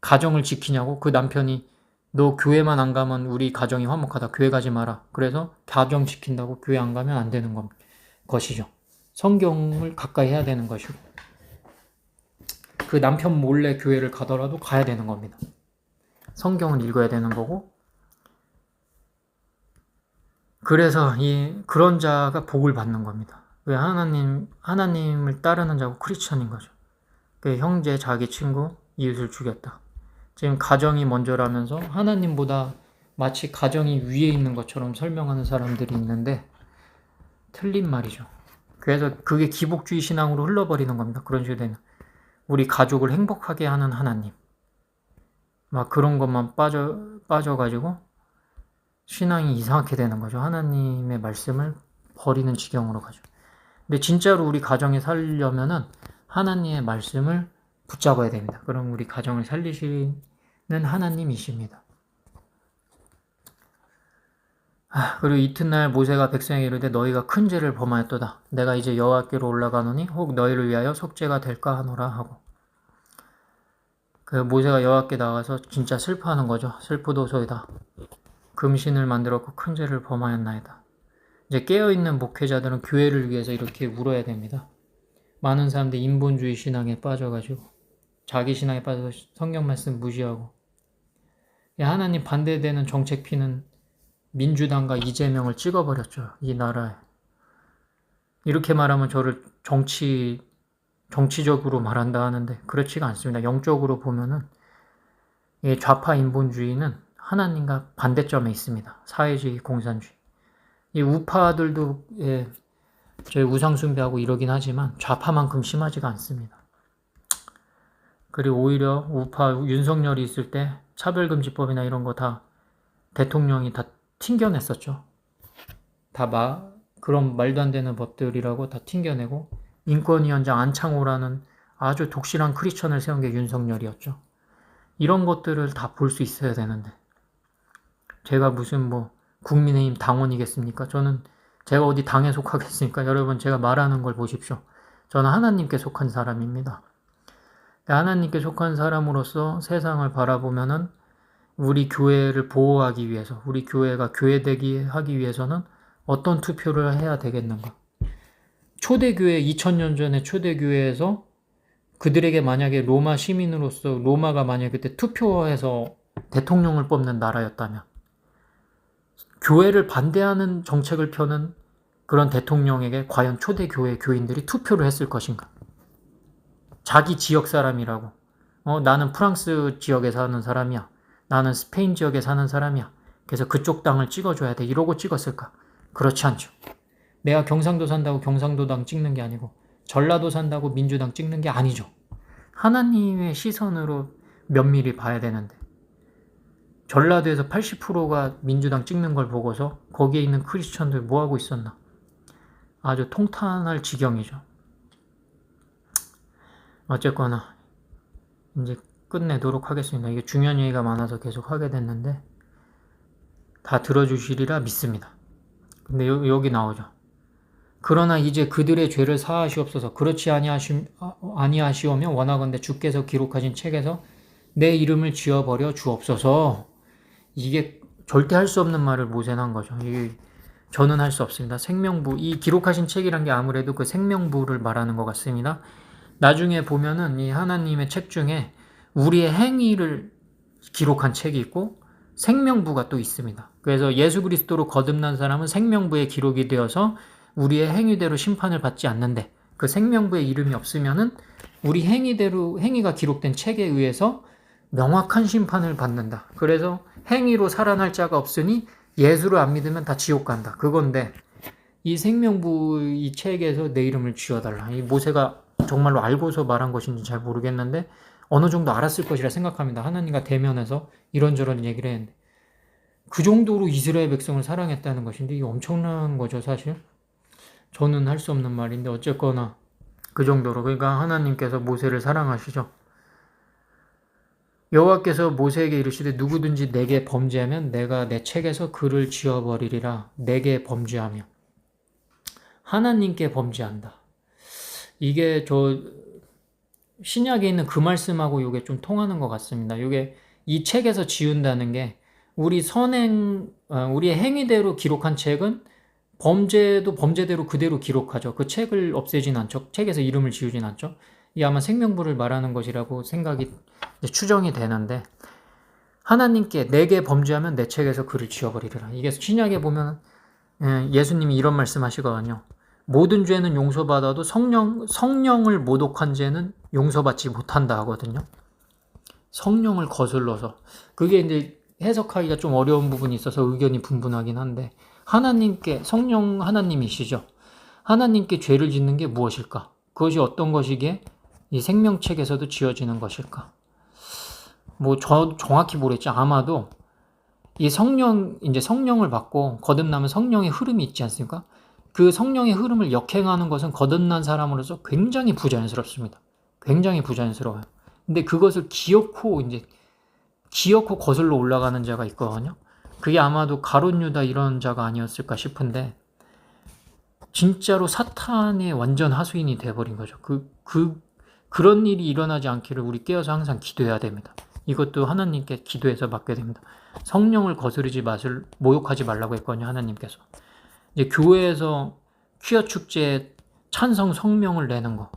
가정을 지키냐고? 그 남편이 너 교회만 안 가면 우리 가정이 화목하다. 교회 가지 마라. 그래서 가정 지킨다고 교회 안 가면 안 되는 것이죠. 성경을 가까이 해야 되는 것이고 그 남편 몰래 교회를 가더라도 가야 되는 겁니다. 성경을 읽어야 되는 거고 그래서 그런 자가 복을 받는 겁니다. 왜 하나님을 따르는 자고 크리스천인 거죠. 그 형제, 자기 친구, 이웃을 죽였다. 지금 가정이 먼저라면서 하나님보다 마치 가정이 위에 있는 것처럼 설명하는 사람들이 있는데 틀린 말이죠. 그래서 그게 기복주의 신앙으로 흘러버리는 겁니다. 그런 식으로 되면 우리 가족을 행복하게 하는 하나님 막 그런 것만 빠져가지고 신앙이 이상하게 되는 거죠. 하나님의 말씀을 버리는 지경으로 가죠. 근데 진짜로 우리 가정에 살려면은 하나님의 말씀을 붙잡아야 됩니다. 그럼 우리 가정을 살리시는 하나님이십니다. 그리고 이튿날 모세가 백성에게 이르되 너희가 큰 죄를 범하였도다. 내가 이제 여호와께로 올라가노니 혹 너희를 위하여 속죄가 될까 하노라 하고 그 모세가 여호와께 나가서 진짜 슬퍼하는 거죠. 슬프도소이다. 금신을 만들었고 큰 죄를 범하였나이다. 이제 깨어있는 목회자들은 교회를 위해서 이렇게 울어야 됩니다. 많은 사람들이 인본주의 신앙에 빠져가지고 자기 신앙에 빠져서 성경 말씀 무시하고 하나님 반대되는 정책 피는 민주당과 이재명을 찍어버렸죠. 이 나라에. 이렇게 말하면 저를 정치적으로 말한다 하는데 그렇지가 않습니다. 영적으로 보면은 이 좌파 인본주의는 하나님과 반대점에 있습니다. 사회주의, 공산주의. 이 우파들도 저희 우상숭배하고 이러긴 하지만 좌파만큼 심하지가 않습니다. 그리고 오히려 우파 윤석열이 있을 때 차별금지법이나 이런 거 다 대통령이 다 튕겨냈었죠. 그런 말도 안 되는 법들이라고 다 튕겨내고 인권위원장 안창호라는 아주 독실한 크리스천을 세운 게 윤석열이었죠. 이런 것들을 다 볼 수 있어야 되는데 제가 무슨 국민의힘 당원이겠습니까? 제가 어디 당에 속하겠습니까? 여러분 제가 말하는 걸 보십시오. 저는 하나님께 속한 사람입니다. 하나님께 속한 사람으로서 세상을 바라보면은 우리 교회를 보호하기 위해서, 우리 교회가 교회되기 하기 위해서는 어떤 투표를 해야 되겠는가? 초대교회, 2000년 전에 초대교회에서 그들에게 만약에 로마 시민으로서 로마가 만약에 그때 투표해서 대통령을 뽑는 나라였다면 교회를 반대하는 정책을 펴는 그런 대통령에게 과연 초대교회 교인들이 투표를 했을 것인가? 자기 지역 사람이라고. 나는 프랑스 지역에 사는 사람이야. 나는 스페인 지역에 사는 사람이야. 그래서 그쪽 땅을 찍어줘야 돼. 이러고 찍었을까? 그렇지 않죠. 내가 경상도 산다고 경상도당 찍는 게 아니고 전라도 산다고 민주당 찍는 게 아니죠. 하나님의 시선으로 면밀히 봐야 되는데 전라도에서 80%가 민주당 찍는 걸 보고서 거기에 있는 크리스천들 뭐하고 있었나? 아주 통탄할 지경이죠. 어쨌거나 이제 끝내도록 하겠습니다. 이게 중요한 얘기가 많아서 계속 하게 됐는데 다 들어주시리라 믿습니다. 근데 여기 나오죠. 그러나 이제 그들의 죄를 사하시옵소서. 그렇지 아니하시오며 원하건대 주께서 기록하신 책에서 내 이름을 지어버려 주옵소서. 이게 절대 할 수 없는 말을 모세는 한 거죠. 저는 할 수 없습니다. 생명부, 이 기록하신 책이란 게 아무래도 그 생명부를 말하는 것 같습니다. 나중에 보면은 이 하나님의 책 중에 우리의 행위를 기록한 책이 있고 생명부가 또 있습니다. 그래서 예수 그리스도로 거듭난 사람은 생명부에 기록이 되어서 우리의 행위대로 심판을 받지 않는데 그 생명부에 이름이 없으면은 우리 행위가 기록된 책에 의해서 명확한 심판을 받는다. 그래서 행위로 살아날 자가 없으니 예수를 안 믿으면 다 지옥 간다. 그건데 이 생명부 이 책에서 내 이름을 지어달라. 이 모세가 정말로 알고서 말한 것인지 잘 모르겠는데 어느 정도 알았을 것이라 생각합니다. 하나님과 대면해서 이런저런 얘기를 했는데 그 정도로 이스라엘 백성을 사랑했다는 것인데 이게 엄청난 거죠, 사실. 저는 할 수 없는 말인데 어쨌거나 그 정도로. 그러니까 하나님께서 모세를 사랑하시죠. 여호와께서 모세에게 이르시되 누구든지 내게 범죄하면 내가 내 책에서 그를 지워버리리라. 내게 범죄하며 하나님께 범죄한다. 이게 저 신약에 있는 그 말씀하고 이게 좀 통하는 것 같습니다. 이게 이 책에서 지운다는 게 우리 우리의 행위대로 기록한 책은 범죄도 범죄대로 그대로 기록하죠. 그 책을 없애진 않죠. 책에서 이름을 지우진 않죠. 이 아마 생명부를 말하는 것이라고 생각이 추정이 되는데 하나님께 내게 범죄하면 내 책에서 그를 지워버리리라. 이게 신약에 보면 예수님이 이런 말씀하시거든요. 모든 죄는 용서받아도 성령을 모독한 죄는 용서받지 못한다 하거든요. 성령을 거슬러서 그게 이제 해석하기가 좀 어려운 부분이 있어서 의견이 분분하긴 한데 하나님께 성령 하나님이시죠. 하나님께 죄를 짓는 게 무엇일까? 그것이 어떤 것이기에 이 생명책에서도 지어지는 것일까? 뭐 정확히 모르겠지. 아마도 이 이제 성령을 받고 거듭나면 성령의 흐름이 있지 않습니까? 그 성령의 흐름을 역행하는 것은 거듭난 사람으로서 굉장히 부자연스럽습니다. 굉장히 부자연스러워요. 근데 그것을 기어코 거슬러 올라가는 자가 있거든요. 그게 아마도 가룟 유다 이런 자가 아니었을까 싶은데 진짜로 사탄의 완전 하수인이 돼버린 거죠. 그런 일이 일어나지 않기를 우리 깨어서 항상 기도해야 됩니다. 이것도 하나님께 기도해서 받게 됩니다. 성령을 거스르지 마실, 모욕하지 말라고 했거든요, 하나님께서. 이제 교회에서 퀴어 축제에 찬성 성명을 내는 거,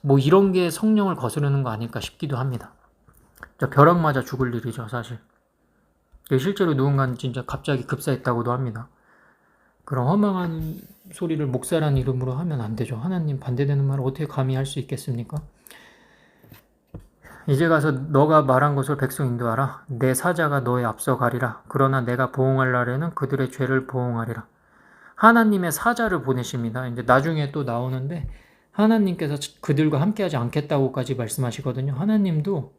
뭐 이런 게 성령을 거스르는 거 아닐까 싶기도 합니다. 벼락 맞아 죽을 일이죠, 사실. 실제로 누군가는 진짜 갑자기 급사했다고도 합니다. 그런 허망한 소리를 목사라는 이름으로 하면 안 되죠. 하나님 반대되는 말을 어떻게 감히 할 수 있겠습니까? 이제 가서 너가 말한 것을 백성 인도하라. 내 사자가 너에 앞서 가리라. 그러나 내가 보응할 날에는 그들의 죄를 보응하리라. 하나님의 사자를 보내십니다. 이제 나중에 또 나오는데 하나님께서 그들과 함께하지 않겠다고까지 말씀하시거든요. 하나님도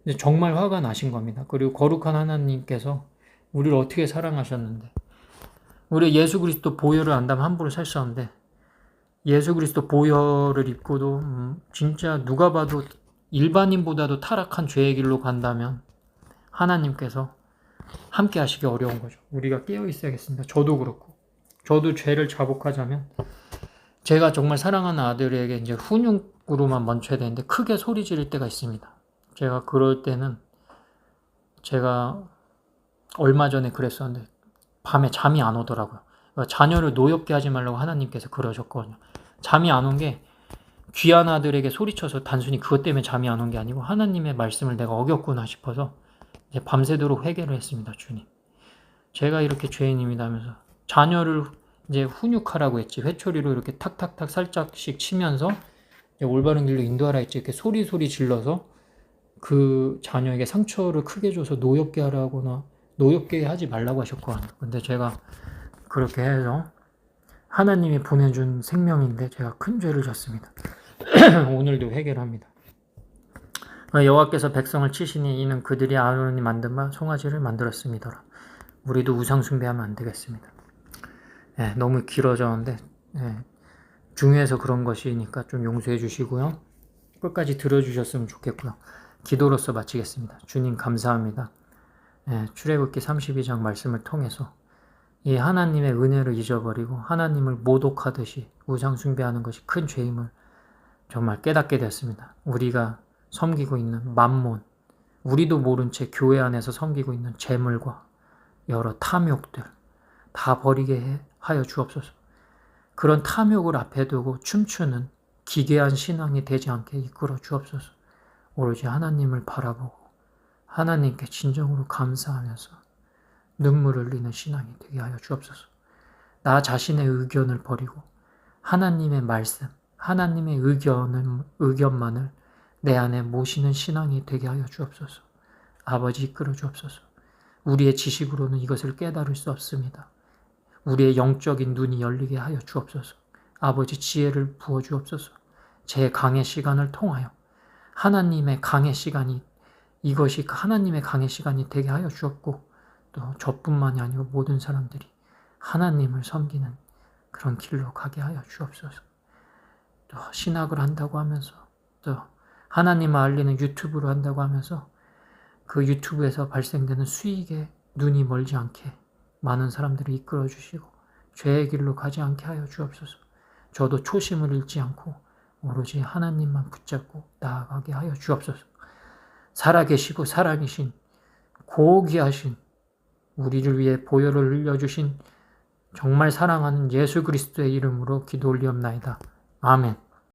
이제 정말 화가 나신 겁니다. 그리고 거룩한 하나님께서 우리를 어떻게 사랑하셨는데 우리 예수 그리스도 보혈을 안다면 함부로 살 수 없는데 예수 그리스도 보혈을 입고도 진짜 누가 봐도 일반인보다도 타락한 죄의 길로 간다면 하나님께서 함께 하시기 어려운 거죠. 우리가 깨어 있어야겠습니다. 저도 그렇고. 저도 죄를 자복하자면 제가 정말 사랑하는 아들에게 이제 훈육으로만 멈춰야 되는데 크게 소리 지를 때가 있습니다. 제가 그럴 때는 제가 얼마 전에 그랬었는데 밤에 잠이 안 오더라고요. 그러니까 자녀를 노엽게 하지 말라고 하나님께서 그러셨거든요. 잠이 안 온 게 귀한 아들에게 소리쳐서 단순히 그것 때문에 잠이 안 온 게 아니고 하나님의 말씀을 내가 어겼구나 싶어서 이제 밤새도록 회개를 했습니다. 주님. 제가 이렇게 죄인입니다면서 자녀를 이제 훈육하라고 했지. 회초리로 이렇게 탁탁탁 살짝씩 치면서 이제 올바른 길로 인도하라 했지. 이렇게 소리 질러서 그 자녀에게 상처를 크게 줘서 노엽게 하라거나 노엽게 하지 말라고 하셨거든요. 근데 제가 그렇게 해서 하나님이 보내준 생명인데 제가 큰 죄를 졌습니다. 오늘도 회개를 합니다. 여호와께서 백성을 치시니 이는 그들이 아론이 만든 바 송아지를 만들었습니다. 우리도 우상 숭배하면 안 되겠습니다. 너무 길어졌는데 중요해서 그런 것이니까 좀 용서해 주시고요. 끝까지 들어주셨으면 좋겠고요. 기도로서 마치겠습니다. 주님 감사합니다. 출애굽기 32장 말씀을 통해서 이 하나님의 은혜를 잊어버리고 하나님을 모독하듯이 우상 숭배하는 것이 큰 죄임을 정말 깨닫게 됐습니다. 우리가 섬기고 있는 맘몬, 우리도 모른 채 교회 안에서 섬기고 있는 재물과 여러 탐욕들 다 버리게 하여 주옵소서. 그런 탐욕을 앞에 두고 춤추는 기괴한 신앙이 되지 않게 이끌어 주옵소서. 오로지 하나님을 바라보고 하나님께 진정으로 감사하면서 눈물을 흘리는 신앙이 되게 하여 주옵소서. 나 자신의 의견을 버리고 하나님의 말씀, 하나님의 의견만을 내 안에 모시는 신앙이 되게 하여 주옵소서. 아버지 이끌어 주옵소서. 우리의 지식으로는 이것을 깨달을 수 없습니다. 우리의 영적인 눈이 열리게 하여 주옵소서. 아버지 지혜를 부어 주옵소서. 제 강의 시간을 통하여 하나님의 강의 시간이 이것이 하나님의 강의 시간이 되게 하여 주었고 또 저뿐만이 아니고 모든 사람들이 하나님을 섬기는 그런 길로 가게 하여 주옵소서. 또 신학을 한다고 하면서 또 하나님을 알리는 유튜브를 한다고 하면서 그 유튜브에서 발생되는 수익에 눈이 멀지 않게 많은 사람들을 이끌어 주시고 죄의 길로 가지 않게 하여 주옵소서. 저도 초심을 잃지 않고 오로지 하나님만 붙잡고 나아가게 하여 주옵소서. 살아계시고 살아계신 고귀하신 우리를 위해 보혈을 흘려주신 정말 사랑하는 예수 그리스도의 이름으로 기도 올리옵나이다. 아멘.